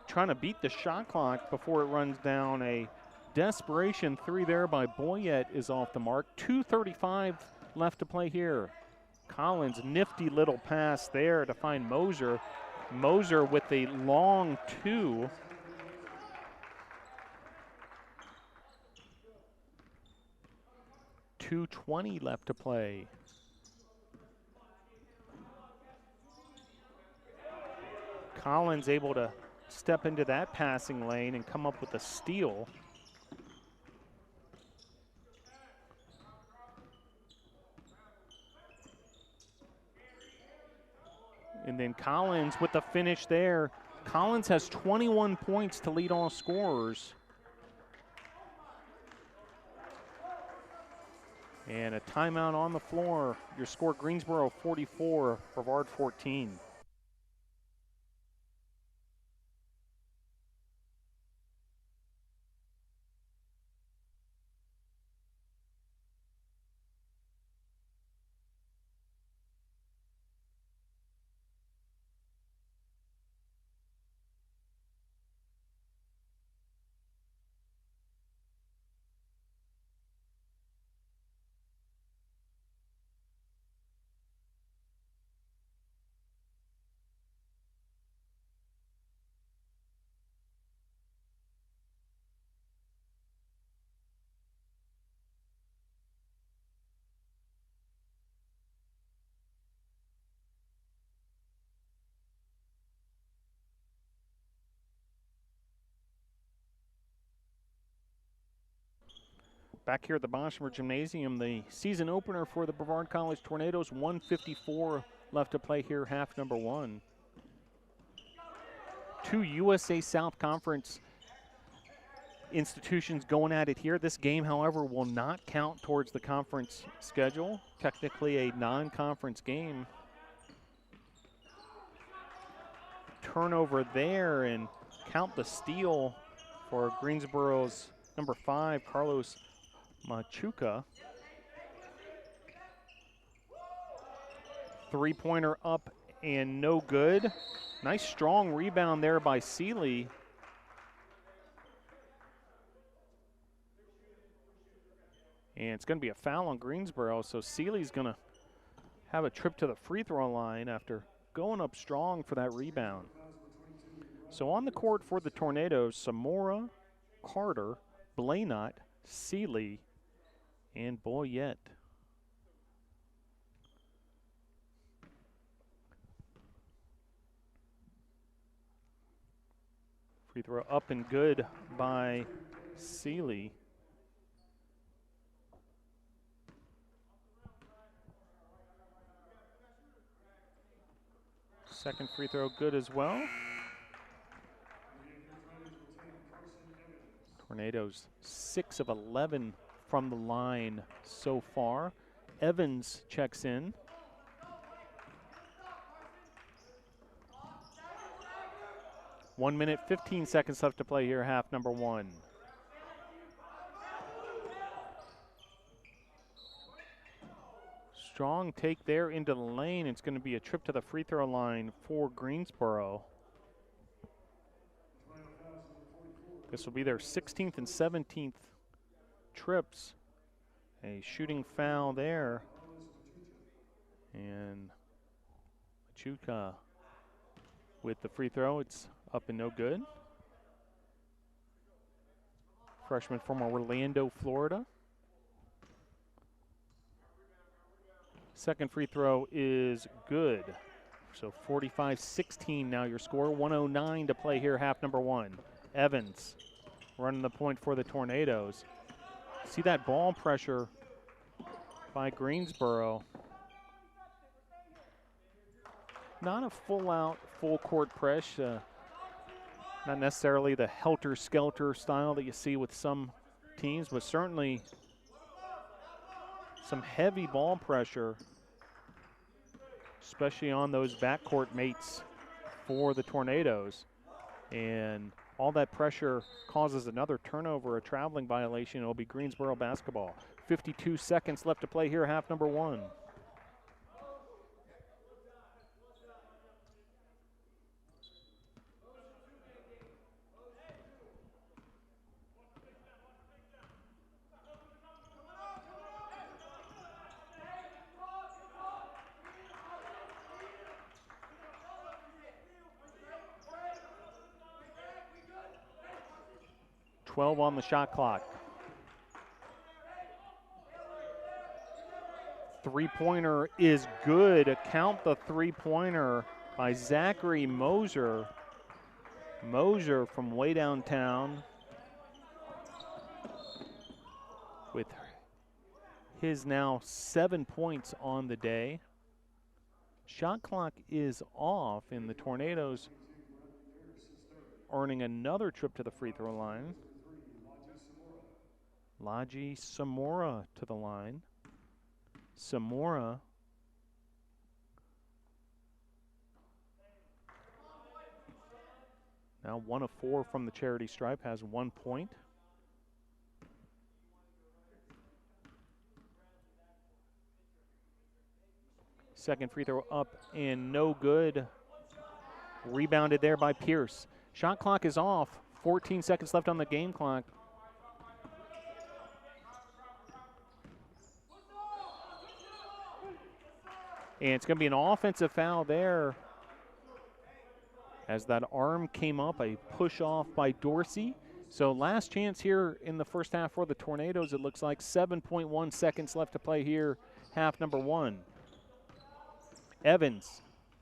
trying to beat the shot clock before it runs down. A desperation three there by Boyette is off the mark. 2:35 left to play here. Collins, nifty little pass there to find Moser. Moser with a long two. .220 left to play. Collins able to step into that passing lane and come up with a steal. And then Collins with the finish there. Collins has 21 points to lead all scorers. And a timeout on the floor. Your score, Greensboro 44, Brevard 14. Back here at the Boshamer Gymnasium, the season opener for the Brevard College Tornadoes. 1:54 left to play here, half number one. Two USA South Conference institutions going at it here. This game, however, will not count towards the conference schedule. Technically a non-conference game. Turnover there, and count the steal for Greensboro's number 5, Carlos Machuca. Three-pointer up and no good. Nice strong rebound there by Seeley. And it's going to be a foul on Greensboro, so Seeley's going to have a trip to the free throw line after going up strong for that rebound. So on the court for the Tornadoes, Samora, Carter, Blaynot, Seeley, and Boyette. Free throw up and good by Seeley. Second free throw good as well. Tornadoes 6 of 11 from the line so far. Evans checks in. One minute, 15 seconds left to play here, half number one. Strong take there into the lane. It's going to be a trip to the free throw line for Greensboro. This will be their 16th and 17th trips. A shooting foul there. And Machuca with the free throw. It's up and no good. Freshman from Orlando, Florida. Second free throw is good. So 45-16 now your score. 1:09 to play here, half number one. Evans running the point for the Tornadoes. See that ball pressure by Greensboro. Not a full-out, full-court press. Not necessarily the helter-skelter style that you see with some teams, but certainly some heavy ball pressure, especially on those backcourt mates for the Tornadoes. And all that pressure causes another turnover, a traveling violation. It'll be Greensboro basketball. 52 seconds left to play here, half number one. 12 on the shot clock. Three-pointer is good. Count the three-pointer by Zachary Moser. Moser from way downtown with his now 7 points on the day. Shot clock is off, and the Tornadoes earning another trip to the free throw line. Laji Samora to the line. Samora now 1 of 4 from the charity stripe, has 1 point. Second free throw up and no good. Rebounded there by Pierce. Shot clock is off. 14 seconds left on the game clock. And it's going to be an offensive foul there as that arm came up, a push off by Dorsey. So last chance here in the first half for the Tornadoes, it looks like. 7.1 seconds left to play here, half number 1. Evans,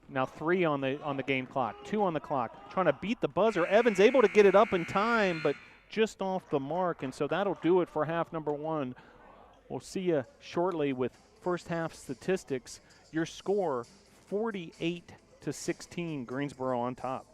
now 3 on the game clock, 2 on the clock, trying to beat the buzzer. Evans able to get it up in time, but just off the mark, and so that'll do it for half number 1. We'll see you shortly with first half statistics. Your score, 48-16, Greensboro on top.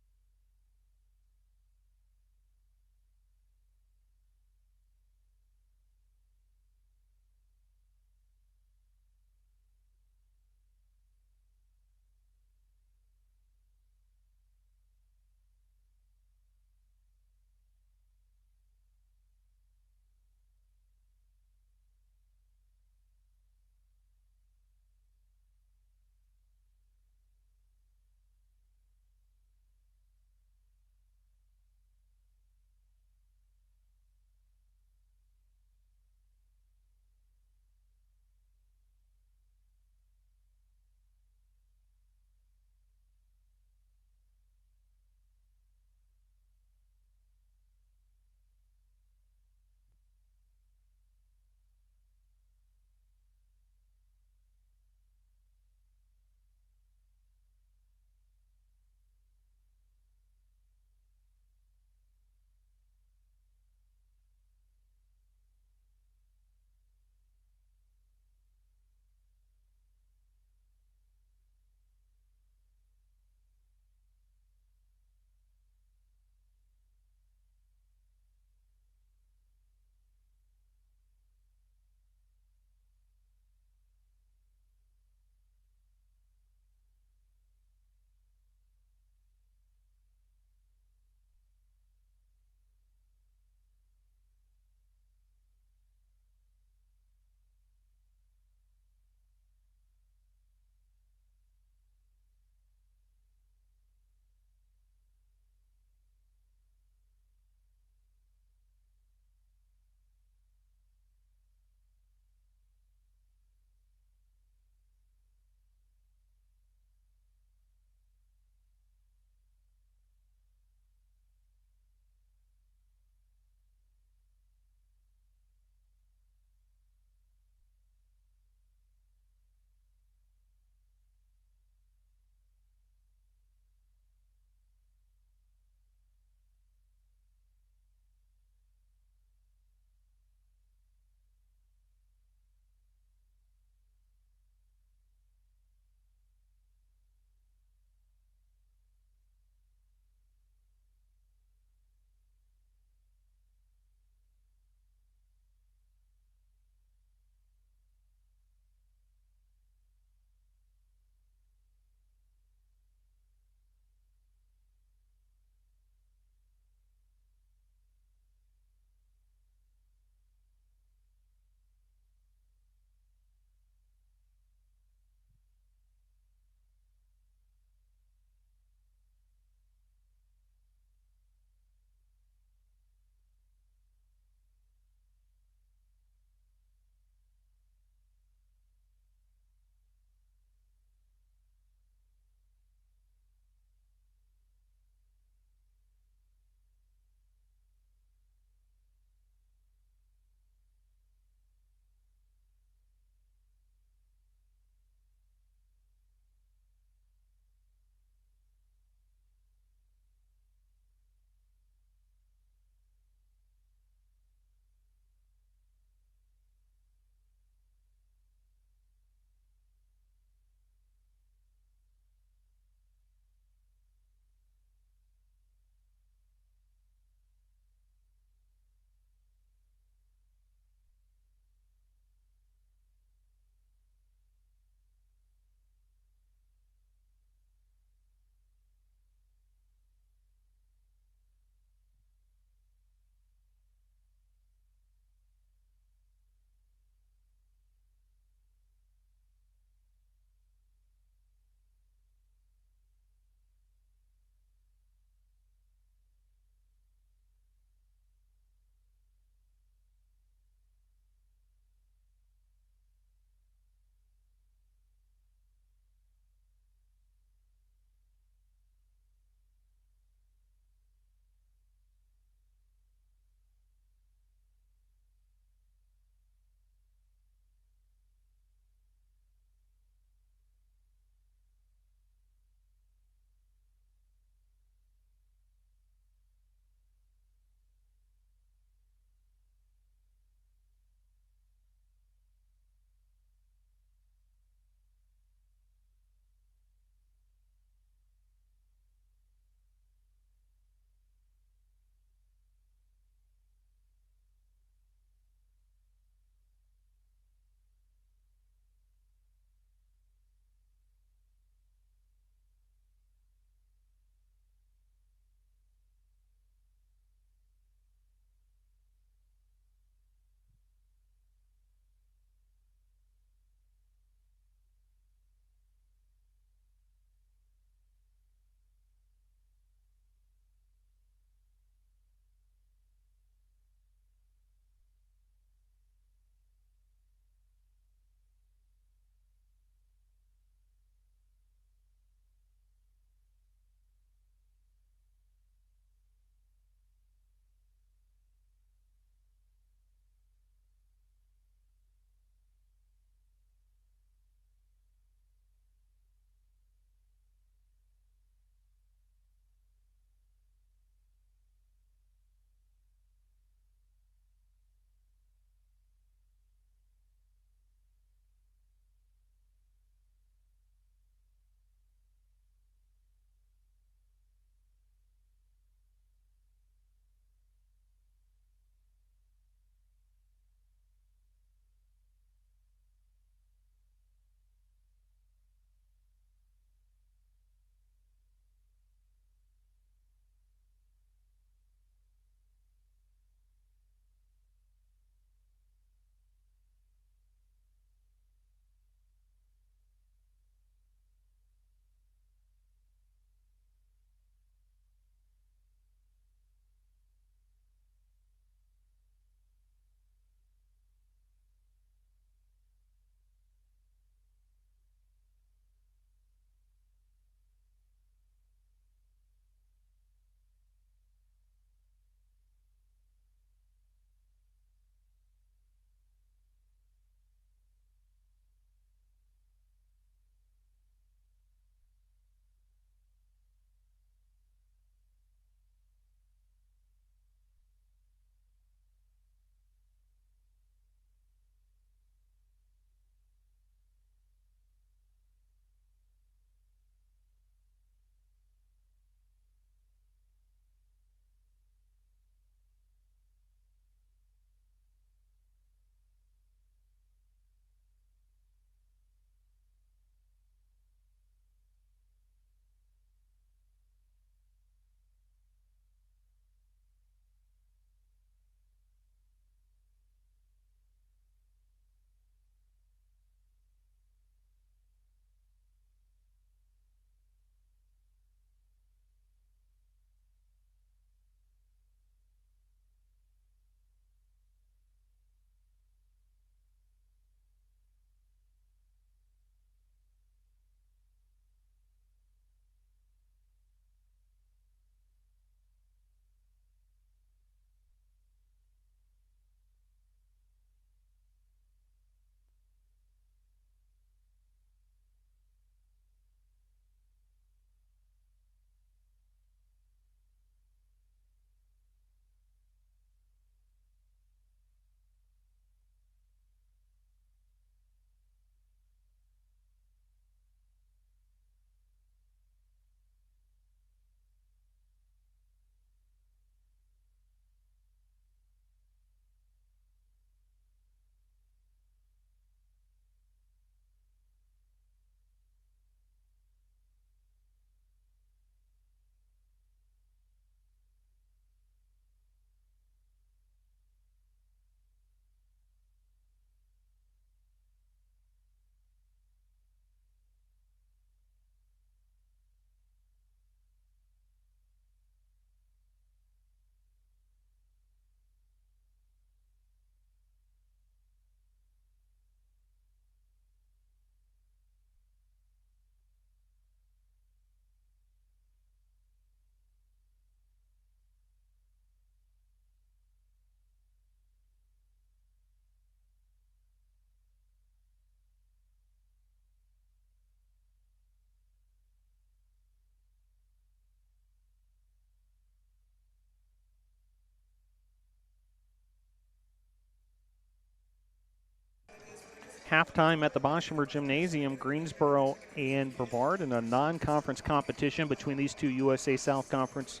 Halftime at the Boshamer Gymnasium, Greensboro and Brevard in a non-conference competition between these two USA South Conference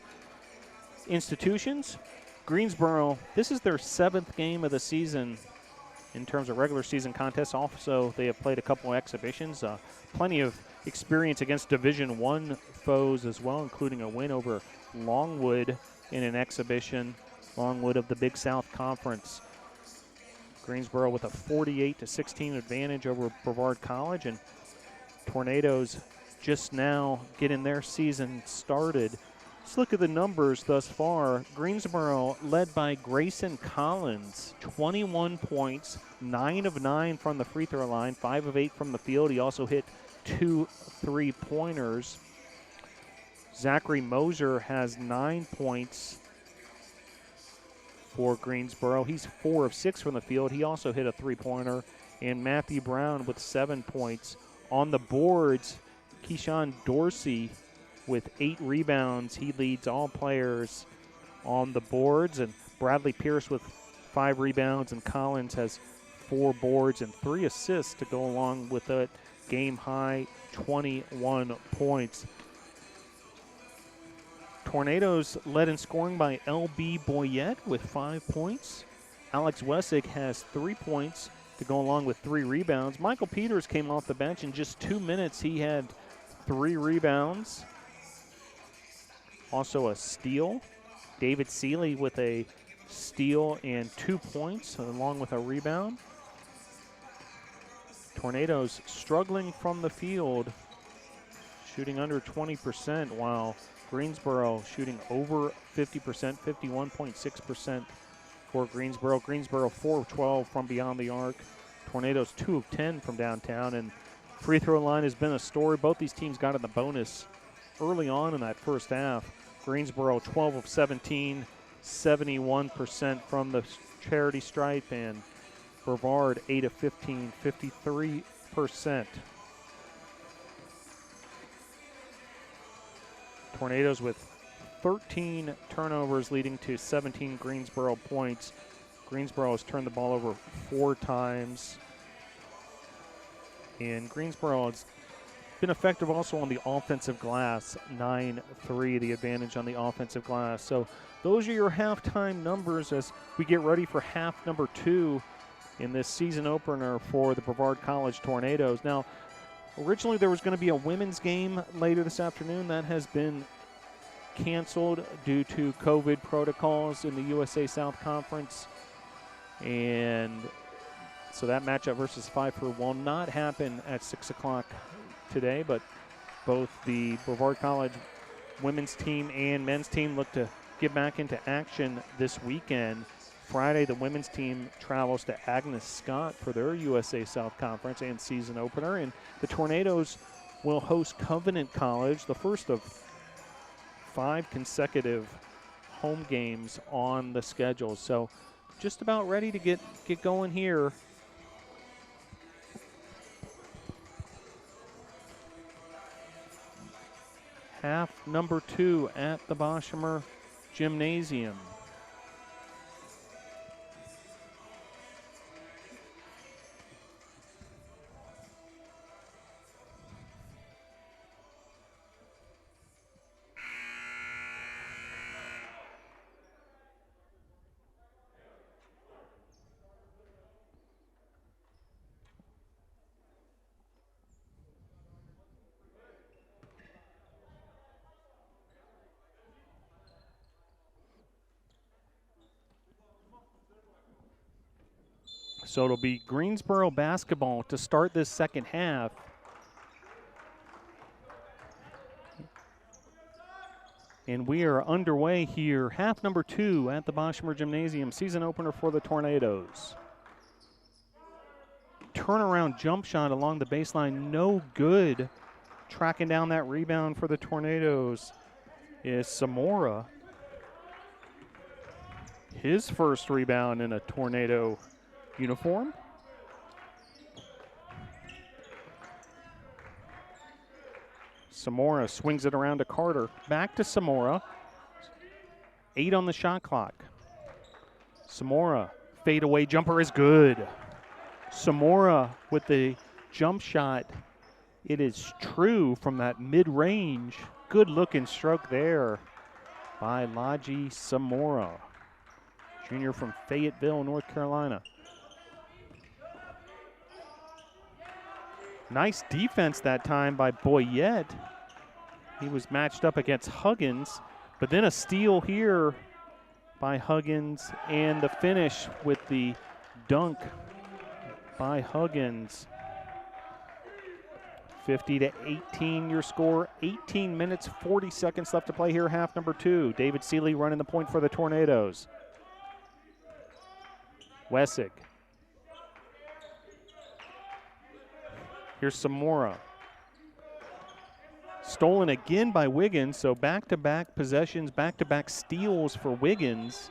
institutions. Greensboro, this is their 7th game of the season in terms of regular season contests. Also, they have played a couple of exhibitions. Plenty of experience against Division I foes as well, including a win over Longwood in an exhibition. Longwood of the Big South Conference. Greensboro with a 48-16 advantage over Brevard College, and Tornadoes just now getting their season started. Let's look at the numbers thus far. Greensboro led by Grayson Collins, 21 points, 9 of 9 from the free throw line, 5 of 8 from the field. He also hit 2 3-pointers. Zachary Moser has 9 points for Greensboro. He's 4 of 6 from the field. He also hit a 3-pointer. And Matthew Brown with 7 points. On the boards, Keyshawn Dorsey with 8 rebounds. He leads all players on the boards. And Bradley Pierce with 5 rebounds. And Collins has 4 boards and 3 assists to go along with a game-high 21 points. Tornadoes led in scoring by L.B. Boyette with 5 points. Alex Wessick has 3 points to go along with 3 rebounds. Michael Peters came off the bench. In just 2 minutes, he had 3 rebounds. Also a steal. David Seeley with a steal and 2 points, along with a rebound. Tornadoes struggling from the field, shooting under 20%, while Greensboro shooting over 50%, 51.6% for Greensboro. Greensboro 4 of 12 from beyond the arc. Tornadoes 2 of 10 from downtown, and free throw line has been a story. Both these teams got in the bonus early on in that first half. Greensboro 12 of 17, 71% from the charity stripe, and Brevard 8 of 15, 53%. Tornadoes with 13 turnovers, leading to 17 Greensboro points. Greensboro has turned the ball over 4 times. And Greensboro has been effective also on the offensive glass, 9-3, the advantage on the offensive glass. So those are your halftime numbers as we get ready for half number 2 in this season opener for the Brevard College Tornadoes. Now, originally there was going to be a women's game later this afternoon. That has been canceled due to COVID protocols in the USA South Conference. And so that matchup versus Pfeiffer will not happen at 6 o'clock today, but both the Brevard College women's team and men's team look to get back into action this weekend. Friday, the women's team travels to Agnes Scott for their USA South Conference and season opener, and the Tornadoes will host Covenant College, the first of 5 consecutive home games on the schedule. So just about ready to get going here. Half number 2 at the Boshamer Gymnasium. So it'll be Greensboro basketball to start this second half. And we are underway here, half number 2 at the Boshamer Gymnasium, season opener for the Tornadoes. Turnaround jump shot along the baseline, no good. Tracking down that rebound for the Tornadoes is Samora. His first rebound in a Tornado uniform. Samora swings it around to Carter. Back to Samora. 8 on the shot clock. Samora, fadeaway jumper is good. Samora with the jump shot. It is true from that mid-range. Good looking stroke there by Laji Samora, junior from Fayetteville, North Carolina. Nice defense that time by Boyette. He was matched up against Huggins, but then a steal here by Huggins, and the finish with the dunk by Huggins. 50-18 your score. 18 minutes, 40 seconds left to play here, half number 2. David Seeley running the point for the Tornadoes. Wessig. Here's Samora. Stolen again by Wiggins, so back-to-back possessions, back-to-back steals for Wiggins.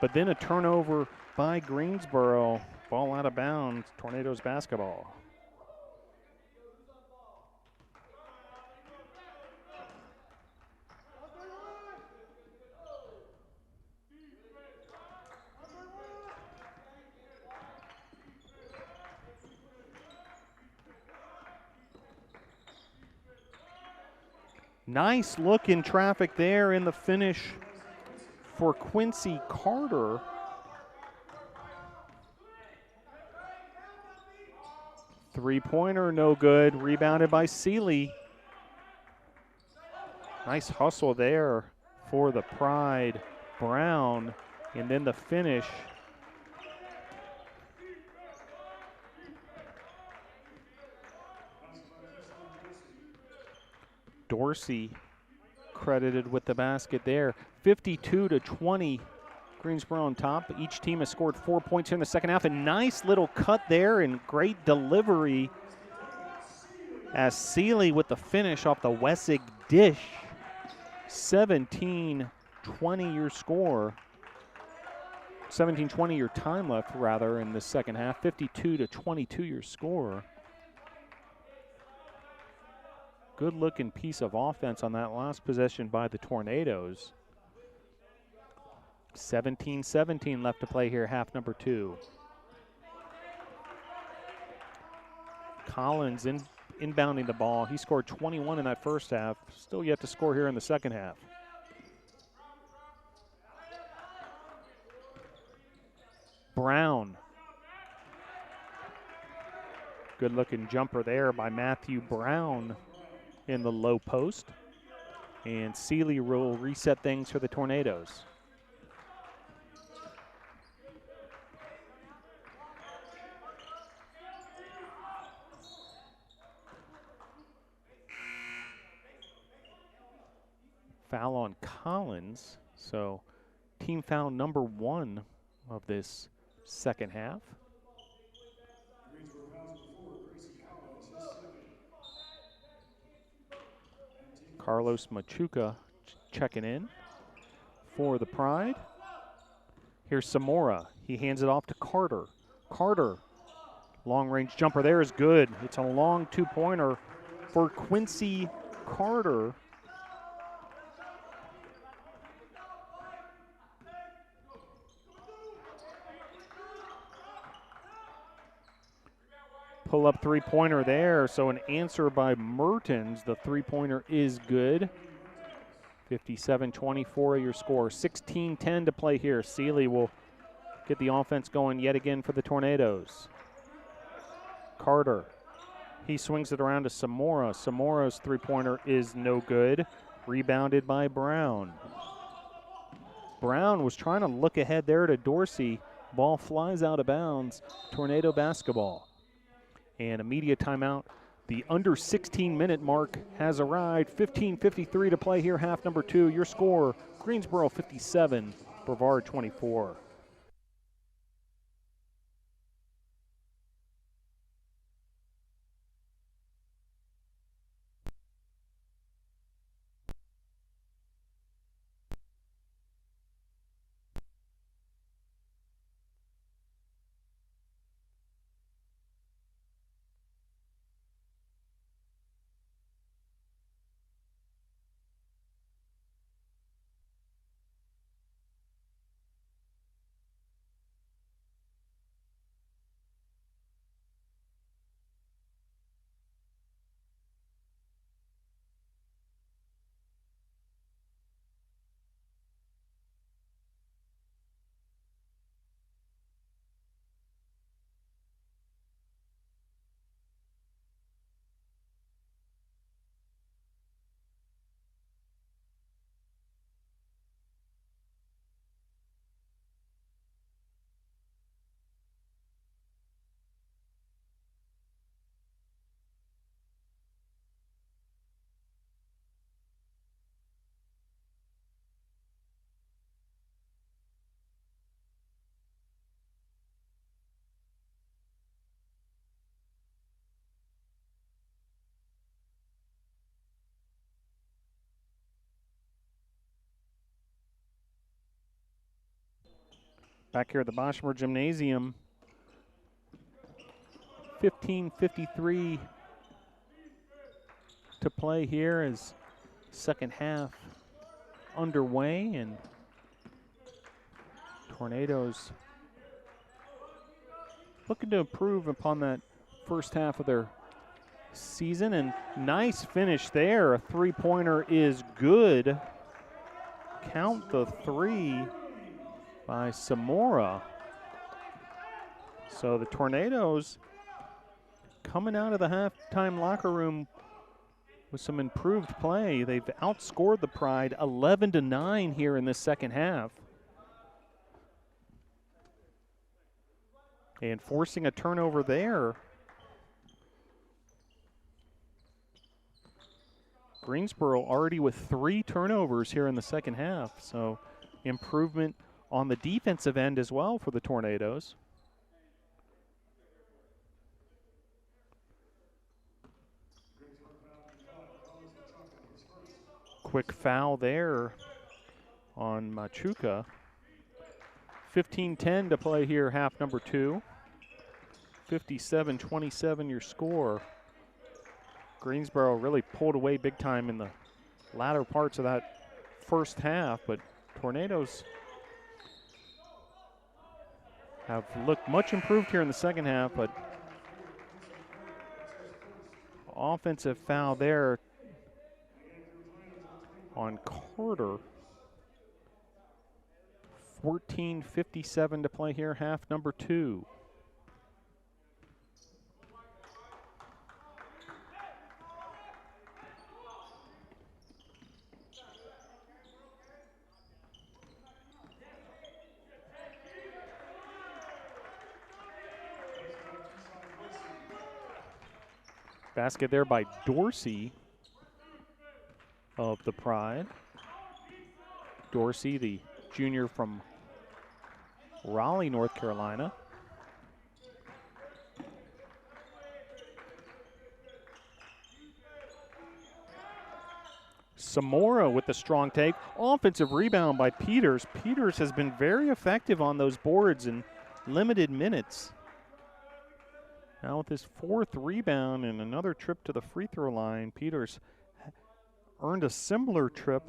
But then a turnover by Greensboro. Ball out of bounds, Tornadoes basketball. Nice look in traffic there in the finish for Quincy Carter. Three-pointer, no good. Rebounded by Seeley. Nice hustle there for the Pride. Brown, and then the finish. Dorsey credited with the basket there. 52-20, Greensboro on top. Each team has scored 4 points here in the second half. A nice little cut there and great delivery as Seeley with the finish off the Wessig dish. 17-20 your score. 17-20 your time left, rather, in the second half. 52-22 your score. Good looking piece of offense on that last possession by the Tornadoes. 17-17 left to play here, half number 2. Collins inbounding the ball. He scored 21 in that first half. Still yet to score here in the second half. Brown. Good looking jumper there by Matthew Brown in the low post. And Seeley will reset things for the Tornadoes. Foul on Collins, so team foul number 1 of this second half. Carlos Machuca checking in for the Pride. Here's Samora. He hands it off to Carter. Carter, long-range jumper there is good. It's a long two-pointer for Quincy Carter. Pull-up three-pointer there, so an answer by Mertens. The three-pointer is good. 57-24 your score. 16-10 to play here. Seeley will get the offense going yet again for the Tornadoes. Carter, he swings it around to Samora. Samora's three-pointer is no good. Rebounded by Brown. Brown was trying to look ahead there to Dorsey. Ball flies out of bounds. Tornado basketball. And a media timeout. The under 16-minute mark has arrived. 15:53 to play here, half number 2. Your score, Greensboro 57, Brevard 24. Back here at the Boschmer Gymnasium, 15:53 to play here as second half underway, and Tornadoes looking to improve upon that first half of their season, and nice finish there. A three-pointer is good. Count the three by Samora. So the Tornadoes coming out of the halftime locker room with some improved play. They've outscored the Pride 11-9 here in this second half. And forcing a turnover there. Greensboro already with 3 turnovers here in the second half. So improvement on the defensive end as well for the Tornadoes. Quick foul there on Machuca. 15-10 to play here, half number 2. 57-27 your score. Greensboro really pulled away big time in the latter parts of that first half, but Tornadoes have looked much improved here in the second half, but offensive foul there on Carter. 14:57 to play here, half number 2. Basket there by Dorsey of the Pride. Dorsey, the junior from Raleigh, North Carolina. Samora with the strong take. Offensive rebound by Peters. Peters has been very effective on those boards in limited minutes. Now with his 4th rebound and another trip to the free throw line, Peters earned a similar trip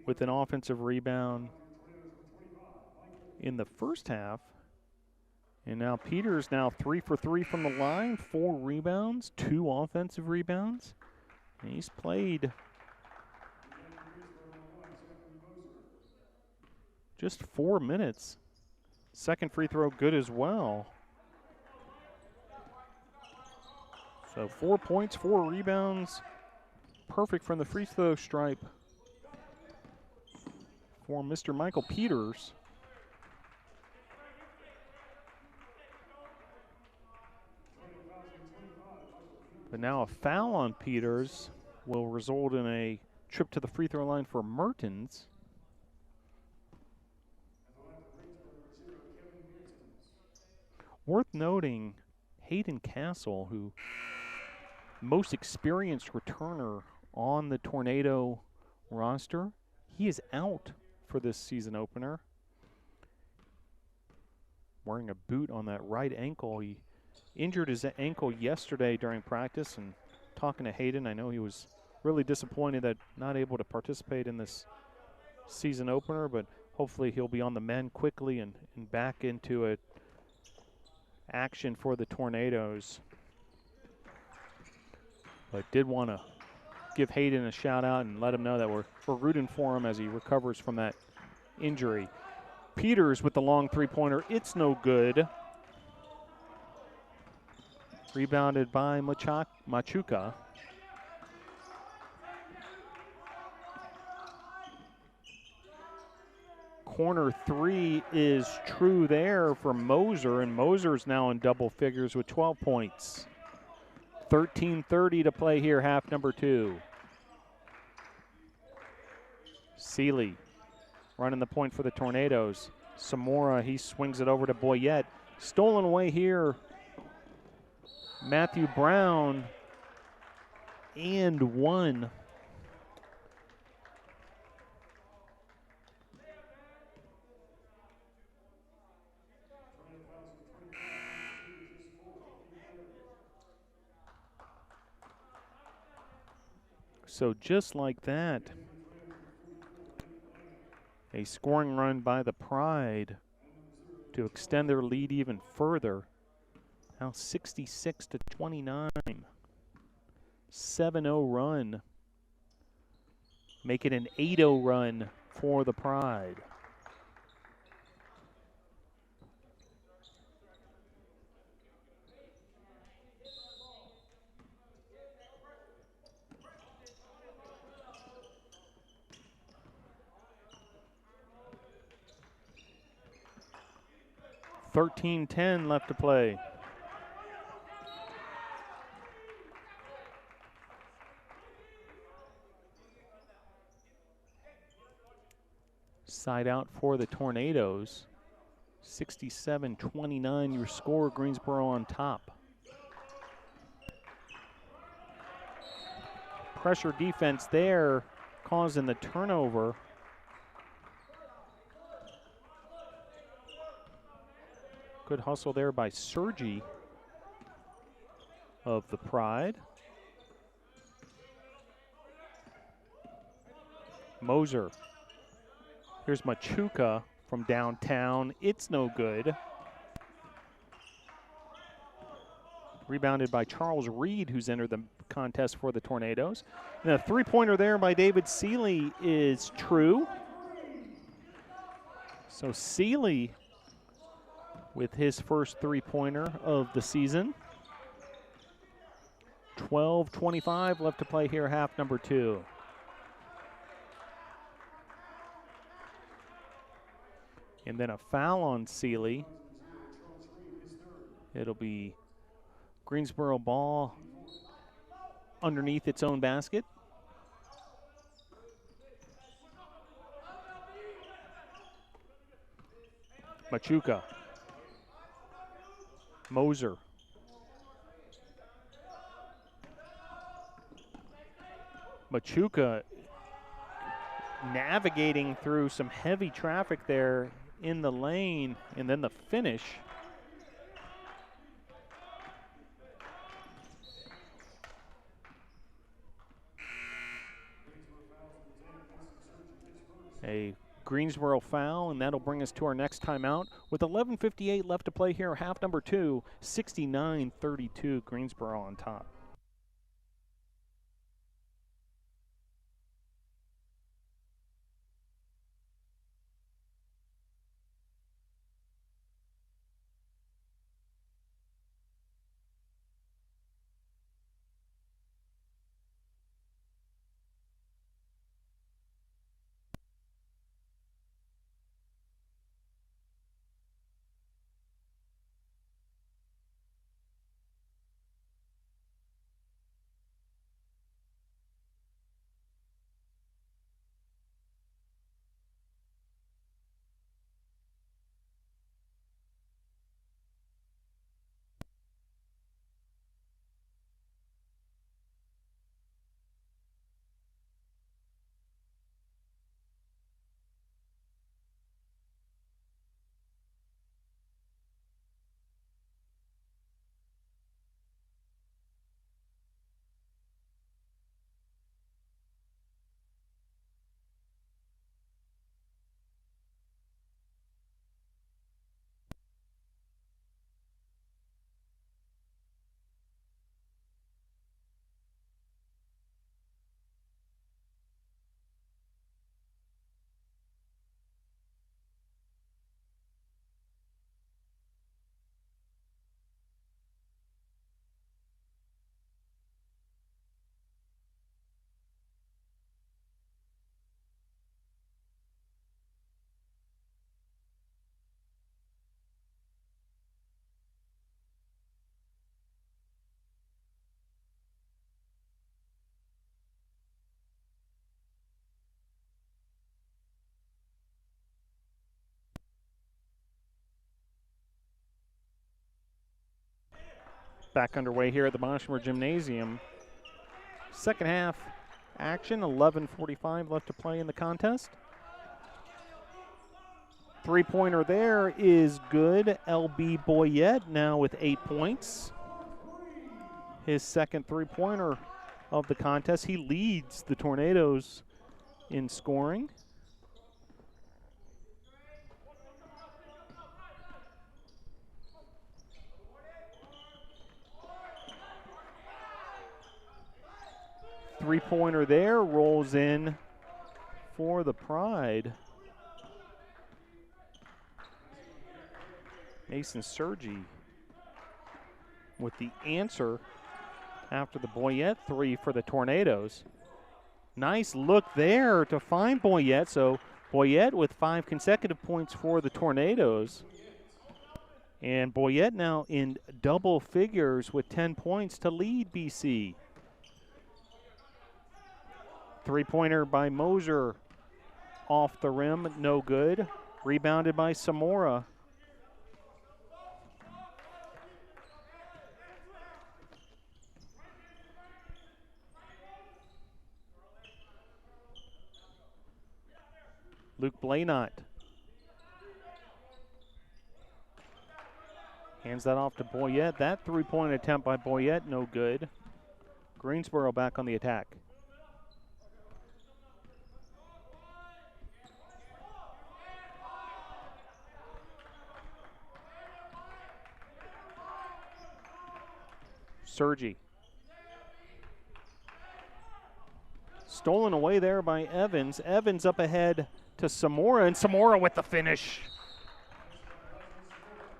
with an offensive rebound in the first half. And now Peters now 3 for 3 from the line, 4 rebounds, 2 offensive rebounds. And he's played just 4 minutes. Second free throw good as well. So 4 points, 4 rebounds. Perfect from the free throw stripe for Mr. Michael Peters. But now a foul on Peters will result in a trip to the free throw line for Mertens. Worth noting, Hayden Castle, who most experienced returner on the Tornado roster, he is out for this season opener. Wearing a boot on that right ankle. He injured his ankle yesterday during practice, and talking to Hayden, I know he was really disappointed that not able to participate in this season opener, but hopefully he'll be on the mend quickly and back into it action for the Tornadoes. But did want to give Hayden a shout out and let him know that we're rooting for him as he recovers from that injury. Peters with the long three-pointer, it's no good. Rebounded by Machuca. Corner 3 is true there for Moser, and Moser's now in double figures with 12 points. 13:30 to play here, half number 2. Seeley running the point for the Tornadoes. Samora, he swings it over to Boyette. Stolen away here. Matthew Brown and 1. So just like that, a scoring run by the Pride to extend their lead even further. Now 66-29. 7-0 run. Make it an 8-0 run for the Pride. .10 left to play. Side out for the Tornadoes. 67-29 your score, Greensboro on top. Pressure defense there, causing the turnover. Good hustle there by Sergi of the Pride. Moser. Here's Machuca from downtown. It's no good. Rebounded by Charles Reed, who's entered the contest for the Tornadoes. And a three-pointer there by David Seeley is true. So Seeley with his first three-pointer of the season. 12:25 left to play here, half number 2. And then a foul on Seeley. It'll be Greensboro ball underneath its own basket. Machuca. Moser. Machuca navigating through some heavy traffic there in the lane, and then the finish. A Greensboro foul, and that'll bring us to our next timeout. With 11:58 left to play here, half number 2, 69-32, Greensboro on top. Back underway here at the Boshamer Gymnasium. Second half action, 11:45 left to play in the contest. Three-pointer there is good. LB Boyette now with 8 points. His second three-pointer of the contest. He leads the Tornadoes in scoring. Three-pointer there, rolls in for the Pride. Mason Sergi with the answer after the Boyette three for the Tornadoes. Nice look there to find Boyette. So Boyette with 5 consecutive points for the Tornadoes. And Boyette now in double figures with 10 points to lead BC. Three-pointer by Moser off the rim, no good. Rebounded by Samora. Luke Blaynot hands that off to Boyette. That three-point attempt by Boyette, no good. Greensboro back on the attack. Sergi. Stolen away there by Evans. Evans up ahead to Samora, and Samora with the finish.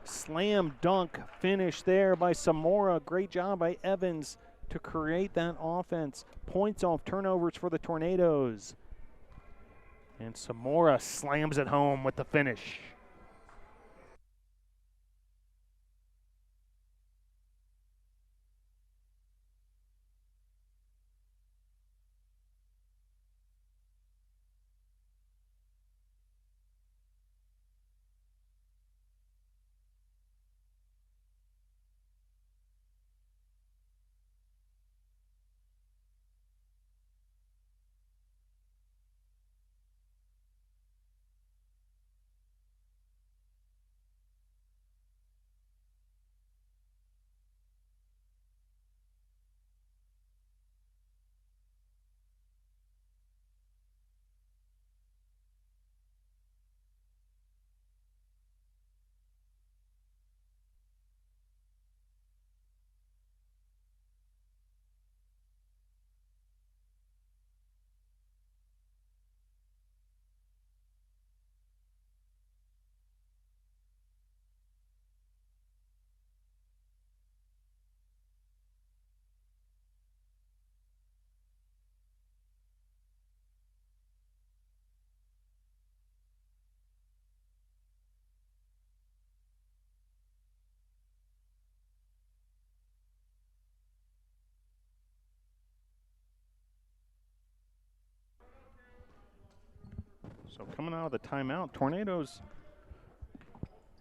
Slam dunk finish there by Samora. Great job by Evans to create that offense. Points off turnovers for the Tornadoes. And Samora slams it home with the finish. So coming out of the timeout, Tornadoes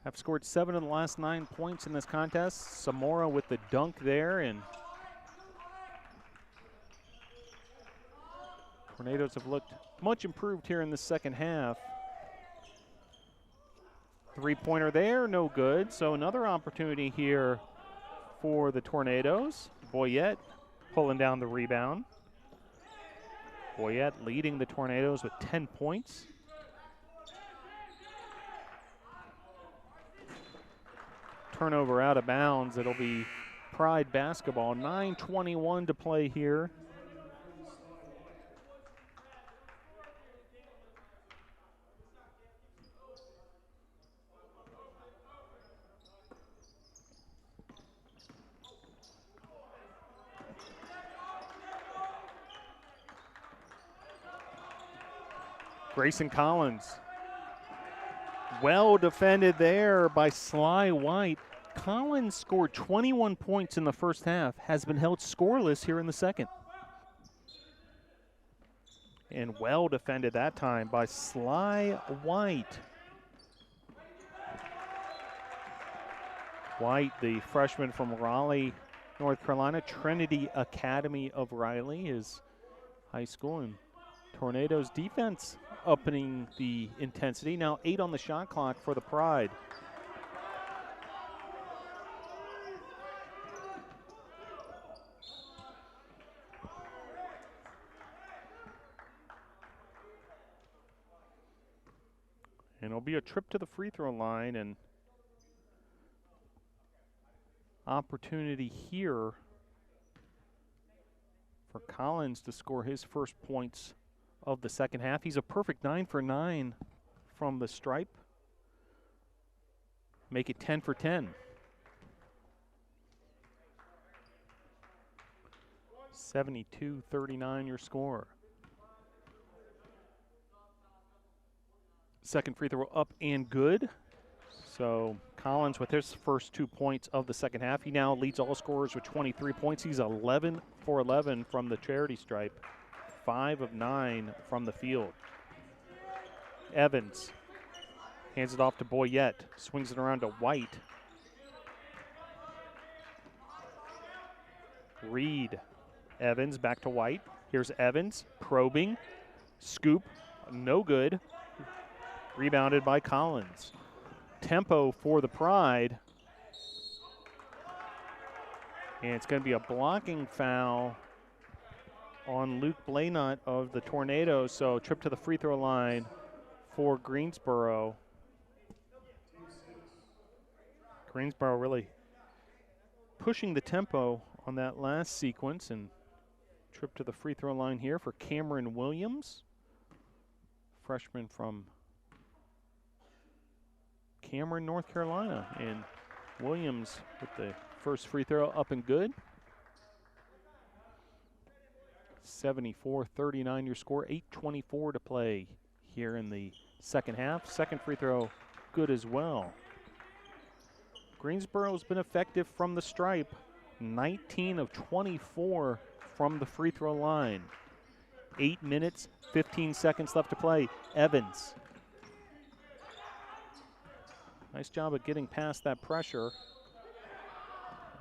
have scored 7 of the last 9 points in this contest. Samora with the dunk there, and Tornadoes have looked much improved here in the second half. Three-pointer there, no good. So another opportunity here for the Tornadoes. Boyette pulling down the rebound. Boyette leading the Tornadoes with 10 points. Turnover out of bounds. It'll be Pride basketball. 9:21 to play here. Grayson Collins. Well defended there by Sly White. Collins scored 21 points in the first half, has been held scoreless here in the second. And well defended that time by Sly White. White, the freshman from Raleigh, North Carolina, Trinity Academy of Riley, his high school. And Tornadoes defense upping the intensity. Now 8 on the shot clock for the Pride. And it'll be a trip to the free throw line and opportunity here for Collins to score his first points of the second half. He's a perfect 9 for 9 from the stripe. Make it 10 for 10. 72-39 your score. Second free throw up and good. So Collins with his first 2 points of the second half. He now leads all scorers with 23 points. He's 11 for 11 from the charity stripe. 5 of 9 from the field. Evans hands it off to Boyette. Swings it around to White. Reed. Evans back to White. Here's Evans probing. Scoop. No good. Rebounded by Collins. Tempo for the Pride. And it's going to be a blocking foul on Luke Blaynott of the Tornadoes. So trip to the free throw line for Greensboro. Greensboro really pushing the tempo on that last sequence, and trip to the free throw line here for Cameron Williams, freshman from Cameron, North Carolina. And Williams with the first free throw up and good. 74-39 your score. 8:24 to play here in the second half. Second free throw good as well. Greensboro's been effective from the stripe. 19 of 24 from the free throw line. 8 minutes, 15 seconds left to play. Evans. Nice job of getting past that pressure.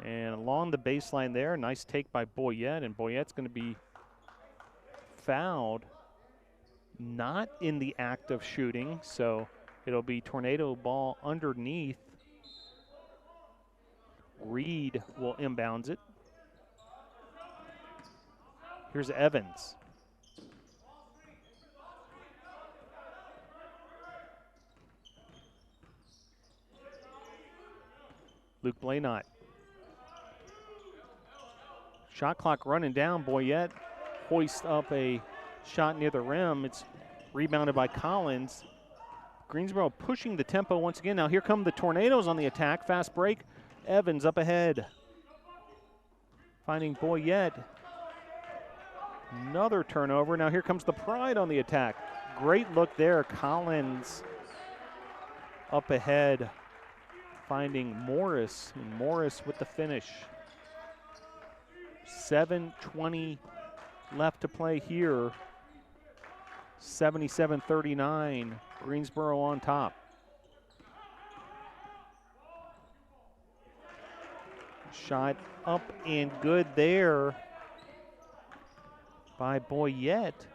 And along the baseline there, nice take by Boyette, and Boyette's going to be fouled. Not in the act of shooting, so it'll be Tornado ball underneath. Reed will inbounds it. Here's Evans. Luke Blaynott. Shot clock running down. Boyette hoists up a shot near the rim. It's rebounded by Collins. Greensboro pushing the tempo once again. Now here come the Tornadoes on the attack. Fast break. Evans up ahead. Finding Boyette. Another turnover. Now here comes the Pride on the attack. Great look there. Collins up ahead. Finding Morris, and Morris with the finish. 7:20 left to play here. 77-39, Greensboro on top. Shot up and good there by Boyette.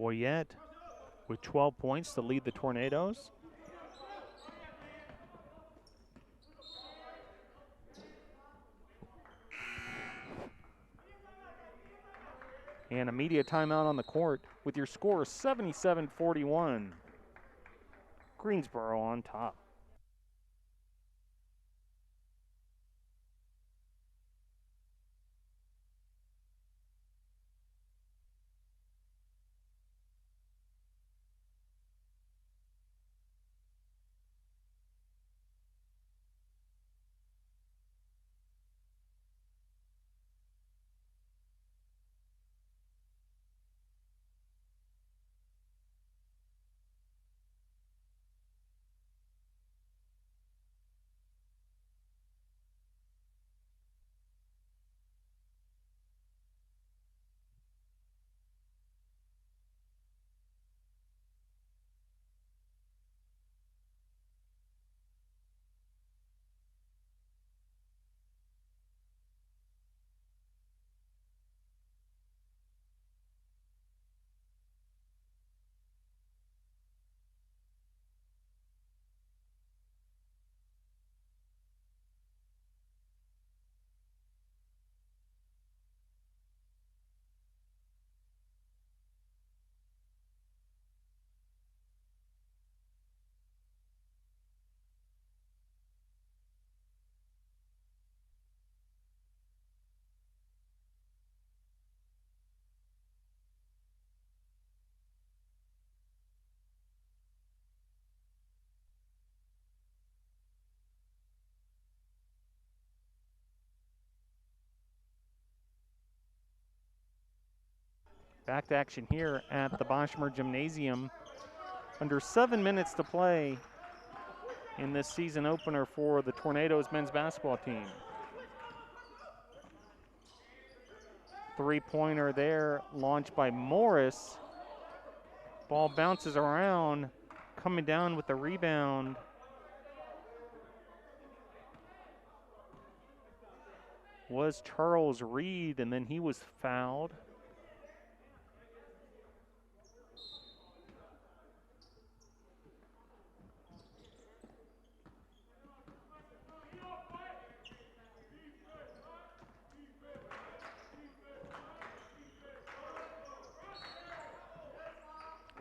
Boyette with 12 points to lead the Tornadoes. And a media timeout on the court with your score 77-41. Greensboro on top. Back to action here at the Boschmer Gymnasium. Under 7 minutes to play in this season opener for the Tornadoes men's basketball team. Three-pointer there, launched by Morris. Ball bounces around, coming down with the rebound. Was Charles Reed, and then he was fouled.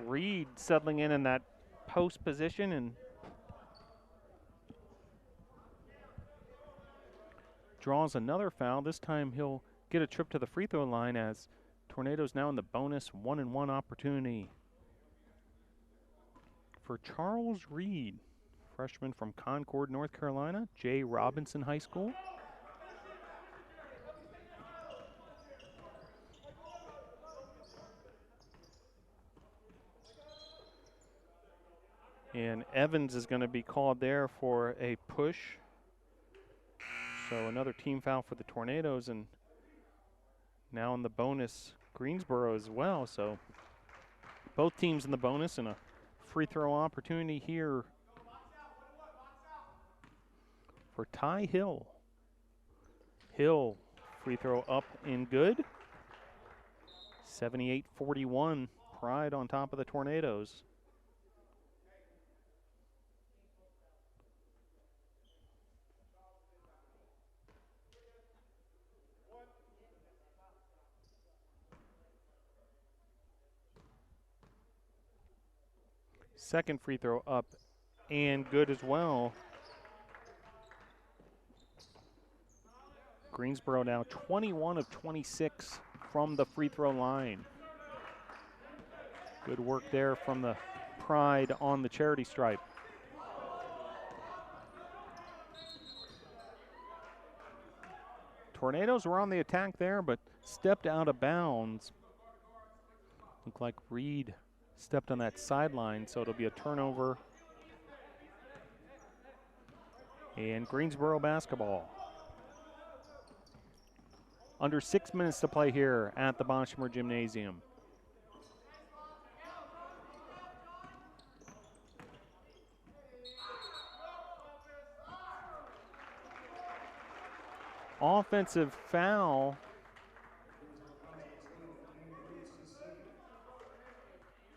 Reed settling in that post position and draws another foul. This time he'll get a trip to the free throw line as Tornadoes now in the bonus 1-and-1 opportunity for Charles Reed, freshman from Concord, North Carolina, J. Robinson High School. And Evans is going to be called there for a push. So another team foul for the Tornadoes, and now in the bonus, Greensboro as well. So both teams in the bonus and a free throw opportunity here for Ty Hill. Hill, free throw up and good. 78-41, Pride on top of the Tornadoes. Second free throw up and good as well. Greensboro now 21 of 26 from the free throw line. Good work there from the Pride on the charity stripe. Tornadoes were on the attack there, but stepped out of bounds. Looked like Reed stepped on that sideline, so it'll be a turnover. And Greensboro basketball. Under 6 minutes to play here at the Boschmer Gymnasium. Offensive foul.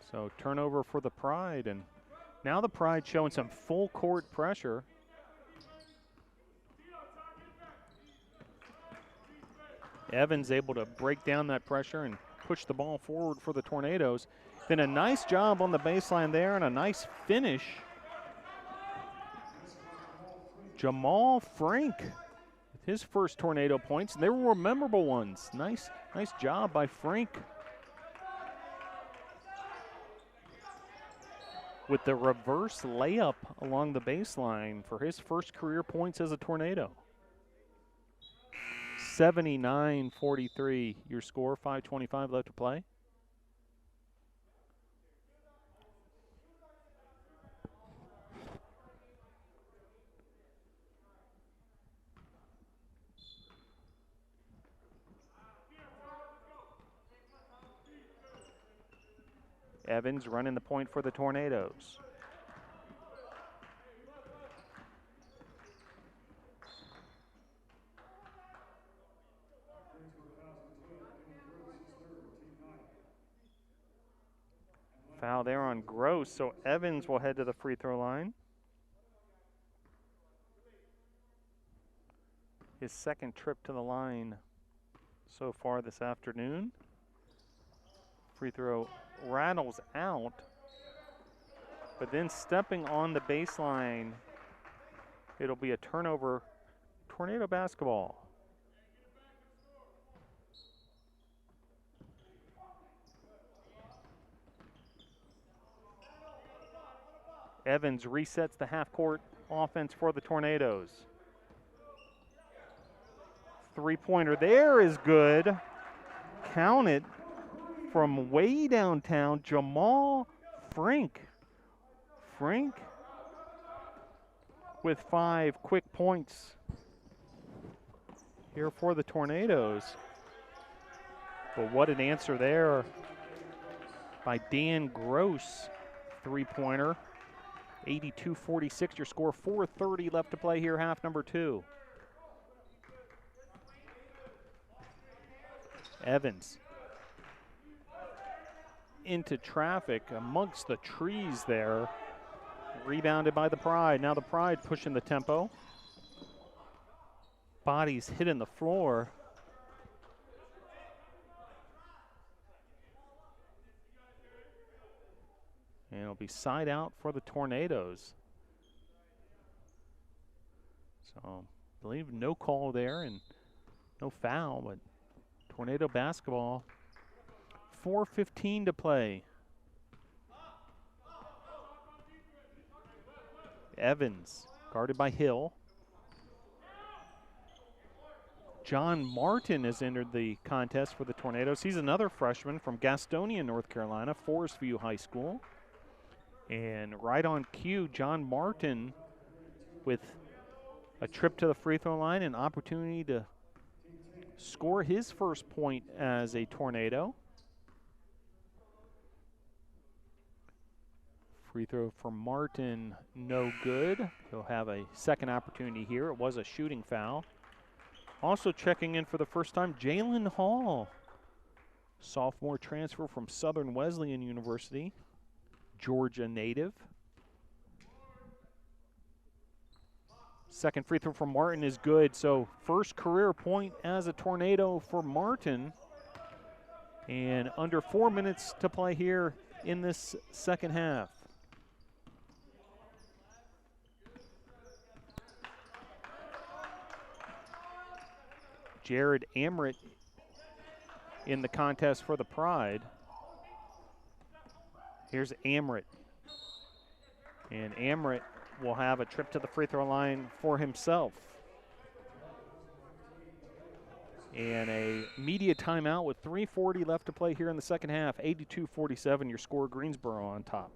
So turnover for the Pride, and now the Pride showing some full court pressure. Evans able to break down that pressure and push the ball forward for the Tornadoes. Then a nice job on the baseline there and a nice finish. Jamal Frank with his first Tornado points, and they were memorable ones. Nice job by Frank with the reverse layup along the baseline for his first career points as a Tornado. 79-43 your score, 5:25 left to play. Evans running the point for the Tornadoes. Foul there on Gross, so Evans will head to the free throw line. His second trip to the line so far this afternoon. Free throw rattles out, but then stepping on the baseline, it'll be a turnover, Tornado basketball. Evans resets the half-court offense for the Tornadoes. Three-pointer there is good. Count it from way downtown, Jamal Frank. Frank with 5 quick points here for the Tornadoes. But what an answer there by Dan Gross, three-pointer. 82-46 your score, 4:30 left to play here, half number 2. Evans into traffic amongst the trees there. Rebounded by the Pride. Now the Pride pushing the tempo. Bodies hitting the floor. And it'll be side out for the Tornadoes. So I believe no call there and no foul, but Tornado basketball. 4:15 to play. Evans guarded by Hill. John Martin has entered the contest for the Tornadoes. He's another freshman from Gastonia, North Carolina, Forest View High School. And right on cue, John Martin with a trip to the free throw line, an opportunity to score his first point as a Tornado. Free throw from Martin, no good. He'll have a second opportunity here. It was a shooting foul. Also checking in for the first time, Jalen Hall, sophomore transfer from Southern Wesleyan University, Georgia native. Second free throw from Martin is good, so first career point as a Tornado for Martin. And under 4 minutes to play here in this second half. Jared Amrit in the contest for the Pride. Here's Amrit. And Amrit will have a trip to the free throw line for himself. And a media timeout with 3:40 left to play here in the second half. 82-47 your score, Greensboro on top.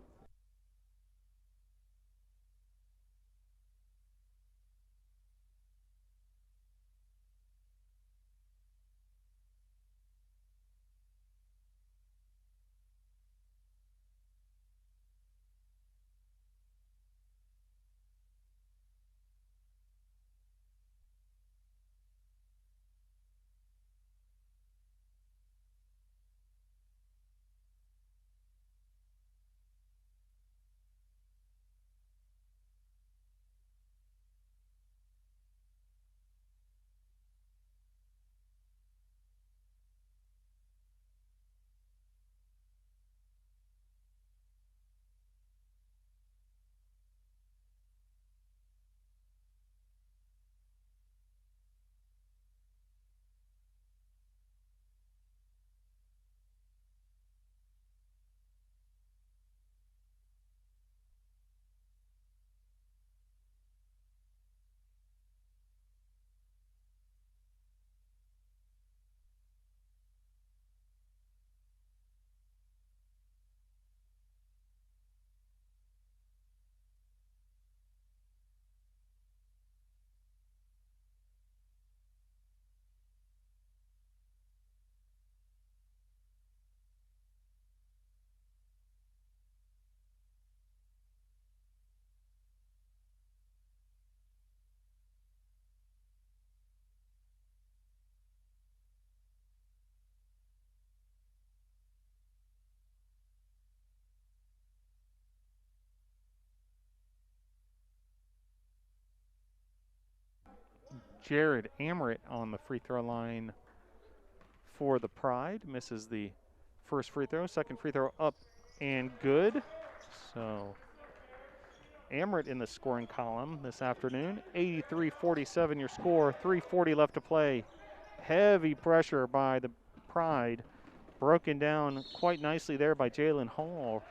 Jared Amrit on the free throw line for the Pride. Misses the first free throw. Second free throw up and good. So Amrit in the scoring column this afternoon. 83-47 your score. 3:40 left to play. Heavy pressure by the Pride. Broken down quite nicely there by Jalen Hall.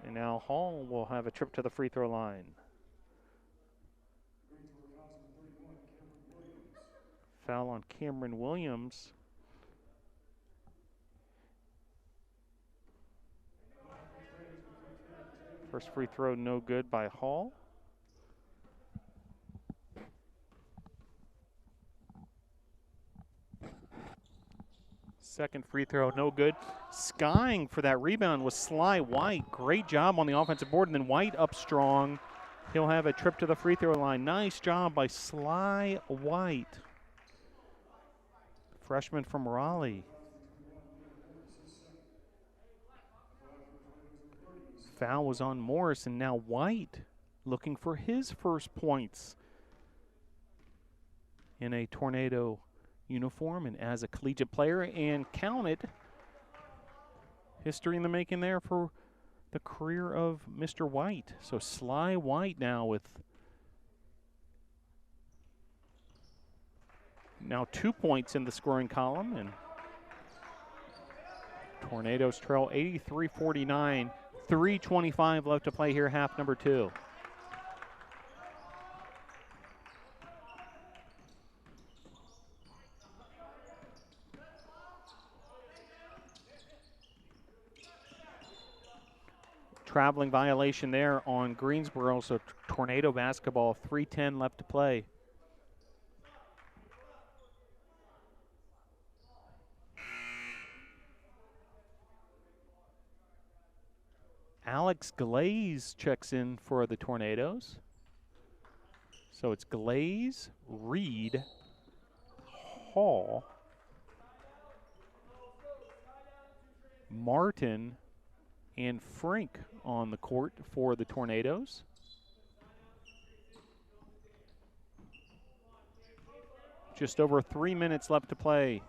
And now Hall will have a trip to the free throw line. Foul on Cameron Williams. First free throw no good by Hall. Second free throw no good. Skying for that rebound was Sly White. Great job on the offensive board, and then White up strong. He'll have a trip to the free throw line. Nice job by Sly White, freshman from Raleigh. Foul was on Morris, and now White looking for his first points in a Tornado uniform and as a collegiate player, and count it. History in the making there for the career of Mr. White. So Sly White now with now 2 points in the scoring column, and Tornadoes trail 83-49. 3:25 left to play here, half number 2. Traveling violation there on Greensboro, so Tornado basketball, 3:10 left to play. Alex Glaze checks in for the Tornadoes. So it's Glaze, Reed, Hall, Martin, and Frank on the court for the Tornadoes. Just over 3 minutes left to play.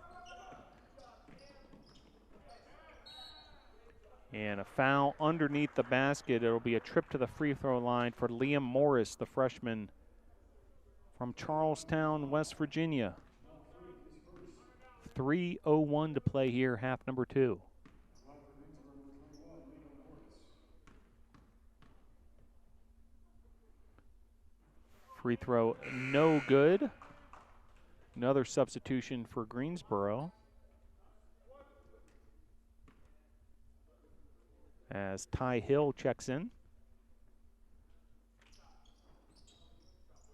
And a foul underneath the basket. It'll be a trip to the free throw line for Liam Morris, the freshman from Charlestown, West Virginia. 3:01 to play here, half number 2. Free throw no good. Another substitution for Greensboro, as Ty Hill checks in.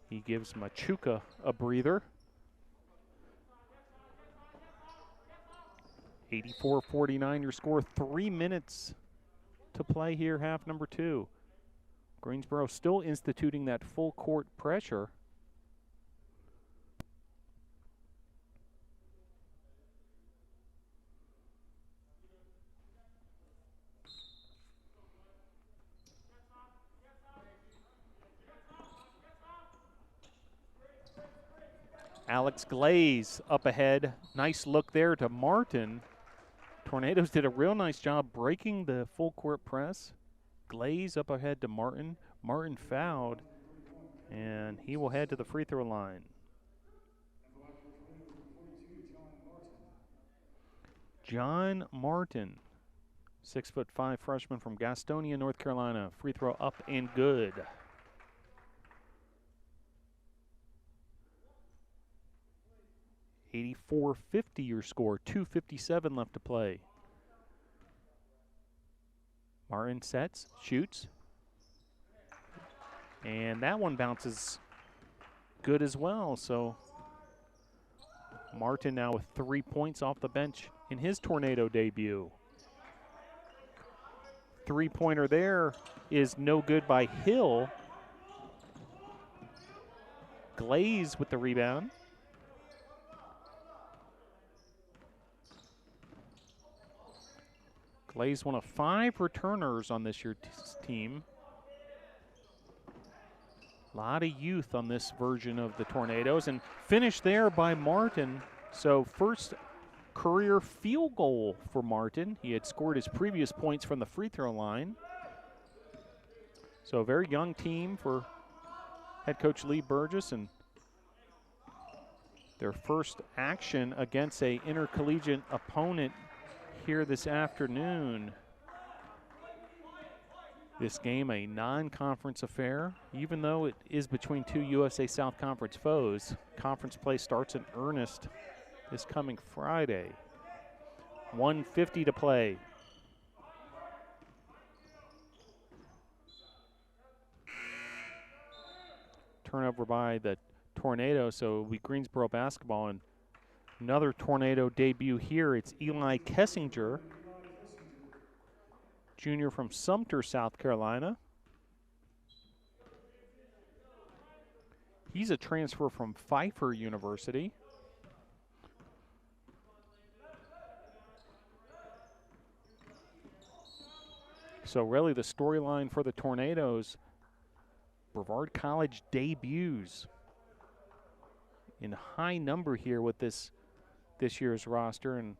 He gives Machuca a breather. 84-49 your score. 3 minutes to play here, half number 2. Greensboro still instituting that full court pressure. Alex Glaze up ahead. Nice look there to Martin. Tornadoes did a real nice job breaking the full court press. Glaze up ahead to Martin. Martin fouled, and he will head to the free throw line. John Martin, 6'5" freshman from Gastonia, North Carolina. Free throw up and good. $84.50 your score. 2:57 left to play. Martin sets, shoots, and that one bounces good as well. So Martin now with 3 points off the bench in his Tornado debut. Three-pointer there is no good by Hill. Glaze with the rebound. Glaze one of 5 returners on this year's team. A lot of youth on this version of the Tornadoes, and finished there by Martin. So first career field goal for Martin. He had scored his previous points from the free throw line. So a very young team for head coach Lee Burgess, and their first action against a intercollegiate opponent here this afternoon. This game a non-conference affair, even though it is between two USA South Conference foes. Conference play starts in earnest this coming Friday. 1:50 to play. turnover by the Tornado, so it'll be Greensboro basketball. And another Tornado debut here. It's Eli Kessinger, junior from Sumter, South Carolina. He's a transfer from Pfeiffer University. So really the storyline for the Tornadoes, Brevard College debuts in high number here with this year's roster, and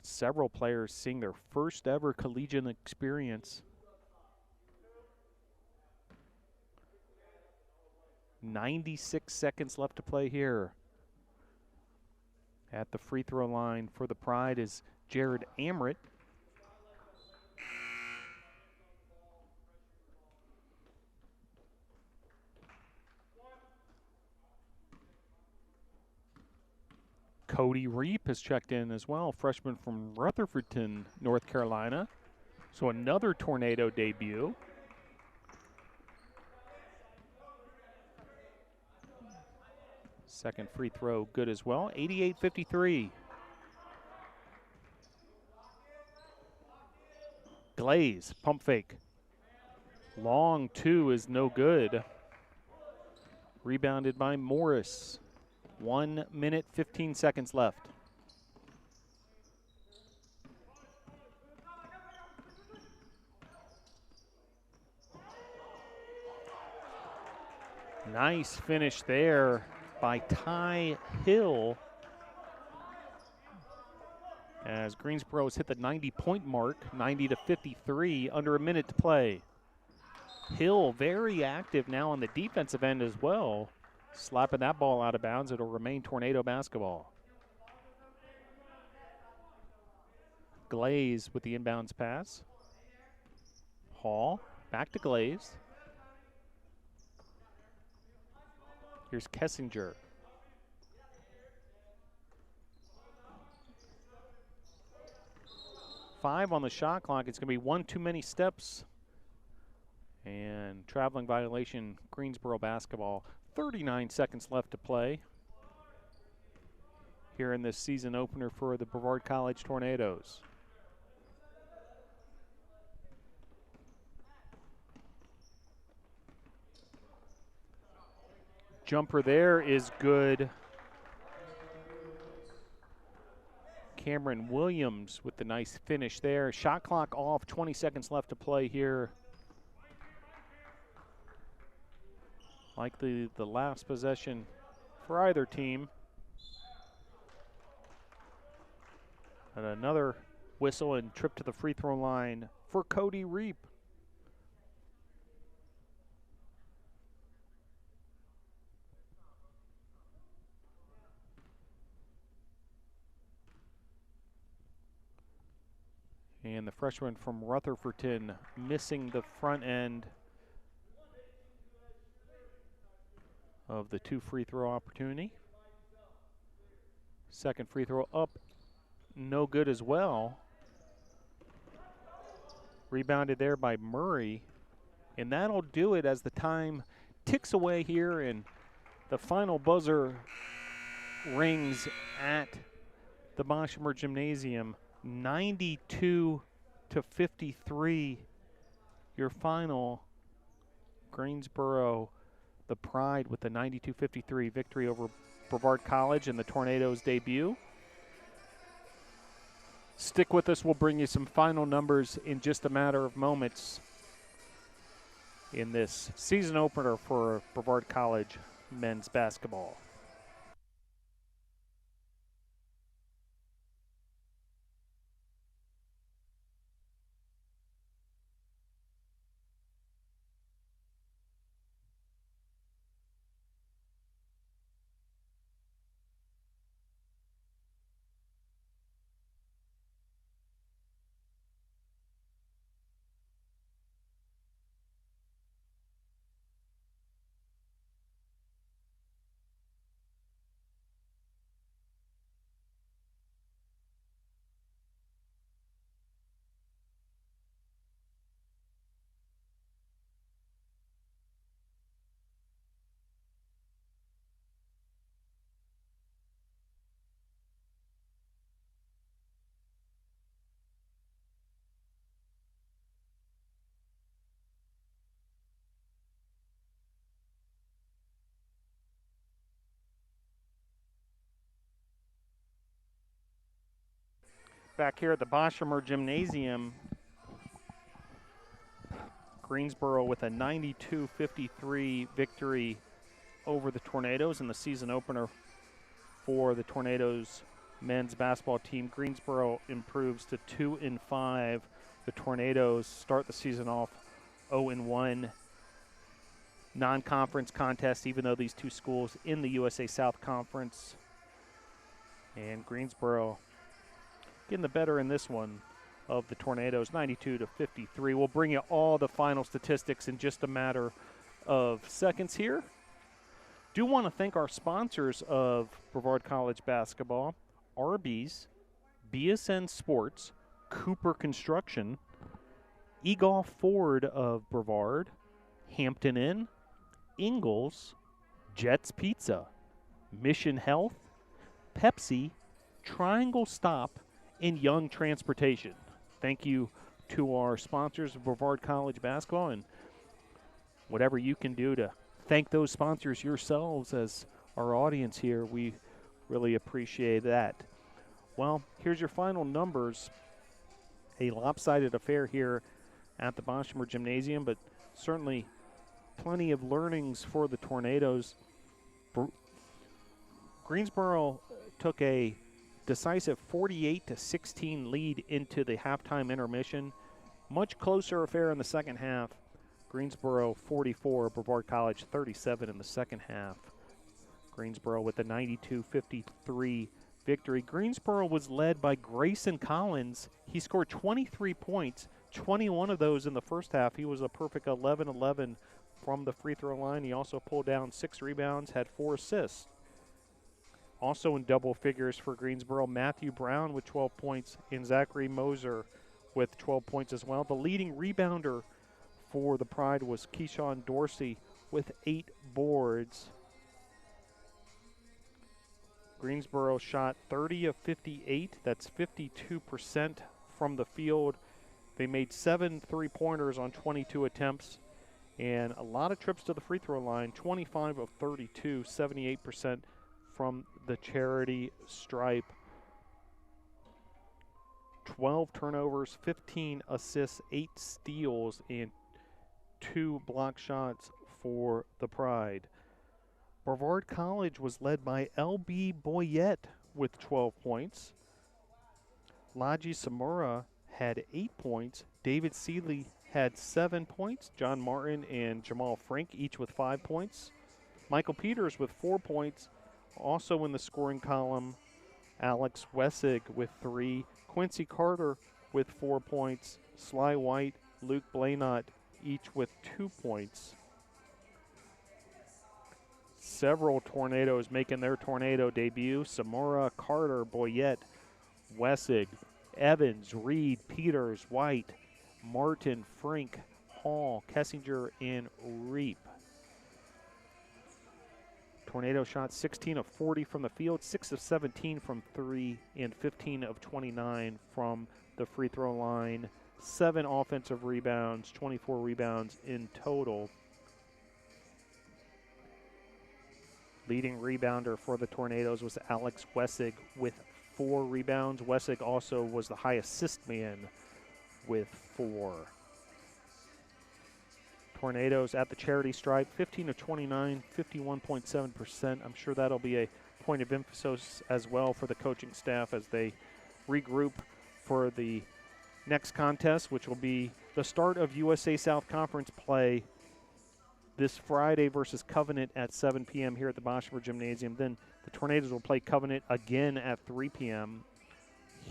several players seeing their first ever collegiate experience. 96 seconds left to play here. At the free throw line for the Pride is Jared Amrit. Cody Reap has checked in as well, freshman from Rutherfordton, North Carolina. So another Tornado debut. Second free throw good as well, 88-53. Glaze, pump fake. Long two is no good. Rebounded by Morris. 1 minute, 15 seconds left. Nice finish there by Ty Hill, as Greensboro has hit the 90-point mark, 90-53, under a minute to play. Hill very active now on the defensive end as well, slapping that ball out of bounds. It'll remain Tornado basketball. Glaze with the inbounds pass. Hall back to Glaze. Here's Kessinger. Five on the shot clock. It's going to be one too many steps. And traveling violation, Greensboro basketball. 39 seconds left to play here in this season opener for the Brevard College Tornadoes. Jumper there is good. Cameron Williams with the nice finish there. Shot clock off, 20 seconds left to play here. Like the last possession for either team. And another whistle and trip to the free throw line for Cody Reap. And the freshman from Rutherfordton missing the front end of the two free throw opportunity. Second free throw up, no good as well. Rebounded there by Murray. And that'll do it as the time ticks away here and the final buzzer rings at the Boshamer Gymnasium. 92-53, your final. Greensboro, the Pride, with the 92-53 victory over Brevard College in the Tornadoes debut. Stick with us. We'll bring you some final numbers in just a matter of moments in this season opener for Brevard College men's basketball. Back here at the Boshemer Gymnasium, Greensboro with a 92-53 victory over the Tornadoes in the season opener for the Tornadoes men's basketball team. Greensboro improves to 2-5. The Tornadoes start the season off 0-1. Non-conference contest, even though these two schools in the USA South Conference. And Greensboro getting the better in this one of the Tornadoes, 92-53. We'll bring you all the final statistics in just a matter of seconds here. Do want to thank our sponsors of Brevard College basketball: Arby's, BSN Sports, Cooper Construction, eGolf Ford of Brevard, Hampton Inn, Ingles, Jets Pizza, Mission Health, Pepsi, Triangle Stop, and Young Transportation. Thank you to our sponsors of Brevard College basketball, and whatever you can do to thank those sponsors yourselves as our audience here, we really appreciate that. Well, here's your final numbers. A lopsided affair here at the Boshemer Gymnasium, but certainly plenty of learnings for the Tornadoes. Greensboro took a decisive 48-16 lead into the halftime intermission. Much closer affair in the second half. Greensboro 44, Brevard College 37 in the second half. Greensboro with a 92-53 victory. Greensboro was led by Grayson Collins. He scored 23 points, 21 of those in the first half. He was a perfect 11-11 from the free throw line. He also pulled down 6 rebounds, had 4 assists. Also in double figures for Greensboro, Matthew Brown with 12 points and Zachary Moser with 12 points as well. The leading rebounder for the Pride was Keyshawn Dorsey with 8 boards. Greensboro shot 30 of 58. That's 52% from the field. They made 7 three-pointers on 22 attempts and a lot of trips to the free throw line, 25 of 32, 78% from the charity stripe. 12 turnovers, 15 assists, 8 steals, and 2 block shots for the Pride. Brevard College was led by L.B. Boyette with 12 points. Laji Samura had 8 points. David Seeley had 7 points. John Martin and Jamal Frank each with 5 points. Michael Peters with 4 points. Also in the scoring column, Alex Wessig with 3. Quincy Carter with 4 points. Sly White, Luke Blaynott each with 2 points. Several Tornadoes making their Tornado debut. Samora, Carter, Boyette, Wessig, Evans, Reed, Peters, White, Martin, Frank, Hall, Kessinger, and Reap. Tornado shot 16 of 40 from the field, 6 of 17 from 3, and 15 of 29 from the free throw line. 7 offensive rebounds, 24 rebounds in total. Leading rebounder for the Tornadoes was Alex Wessig with 4 rebounds. Wessig also was the high assist man with 4. Tornadoes at the charity stripe, 15 of 29, 51.7%. I'm sure that'll be a point of emphasis as well for the coaching staff as they regroup for the next contest, which will be the start of USA South Conference play this Friday versus Covenant at 7 p.m. here at the Boshemer Gymnasium. Then the Tornadoes will play Covenant again at 3 p.m.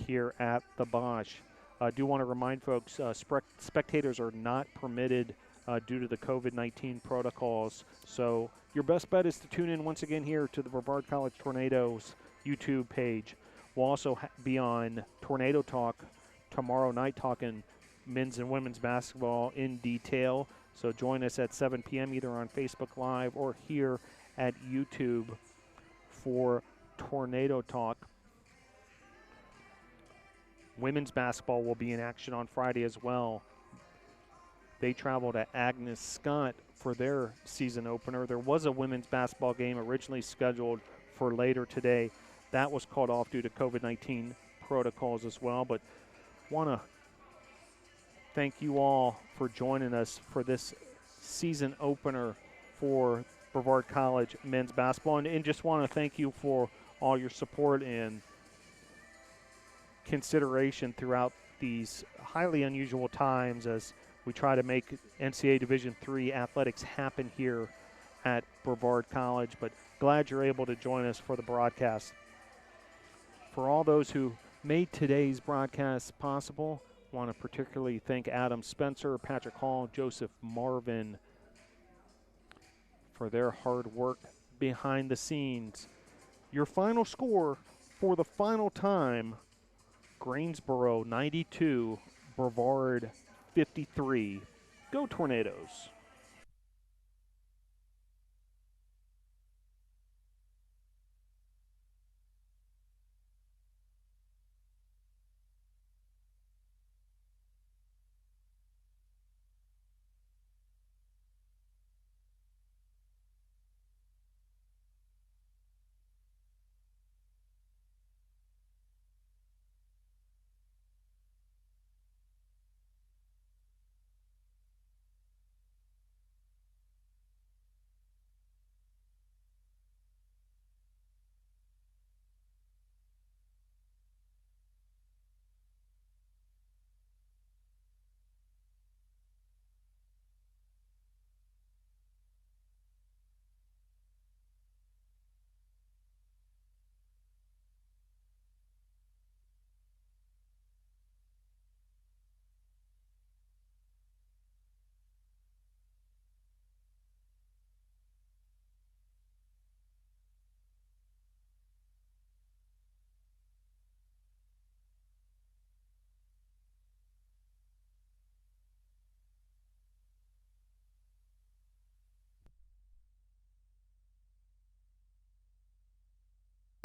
here at the Bosch. I do want to remind folks, spectators are not permitted due to the COVID-19 protocols. So your best bet is to tune in once again here to the Brevard College Tornadoes YouTube page. We'll also be on Tornado Talk tomorrow night talking men's and women's basketball in detail. So join us at 7 p.m. either on Facebook Live or here at YouTube for Tornado Talk. Women's basketball will be in action on Friday as well. They travel to Agnes Scott for their season opener. There was a women's basketball game originally scheduled for later today. That was called off due to COVID-19 protocols as well. But want to thank you all for joining us for this season opener for Brevard College men's basketball. And just want to thank you for all your support and consideration throughout these highly unusual times as we try to make NCAA Division III athletics happen here at Brevard College. But glad you're able to join us for the broadcast. For all those who made today's broadcast possible, I want to particularly thank Adam Spencer, Patrick Hall, Joseph Marvin for their hard work behind the scenes. Your final score for the final time: Greensboro 92, Brevard 53. Go Tornadoes.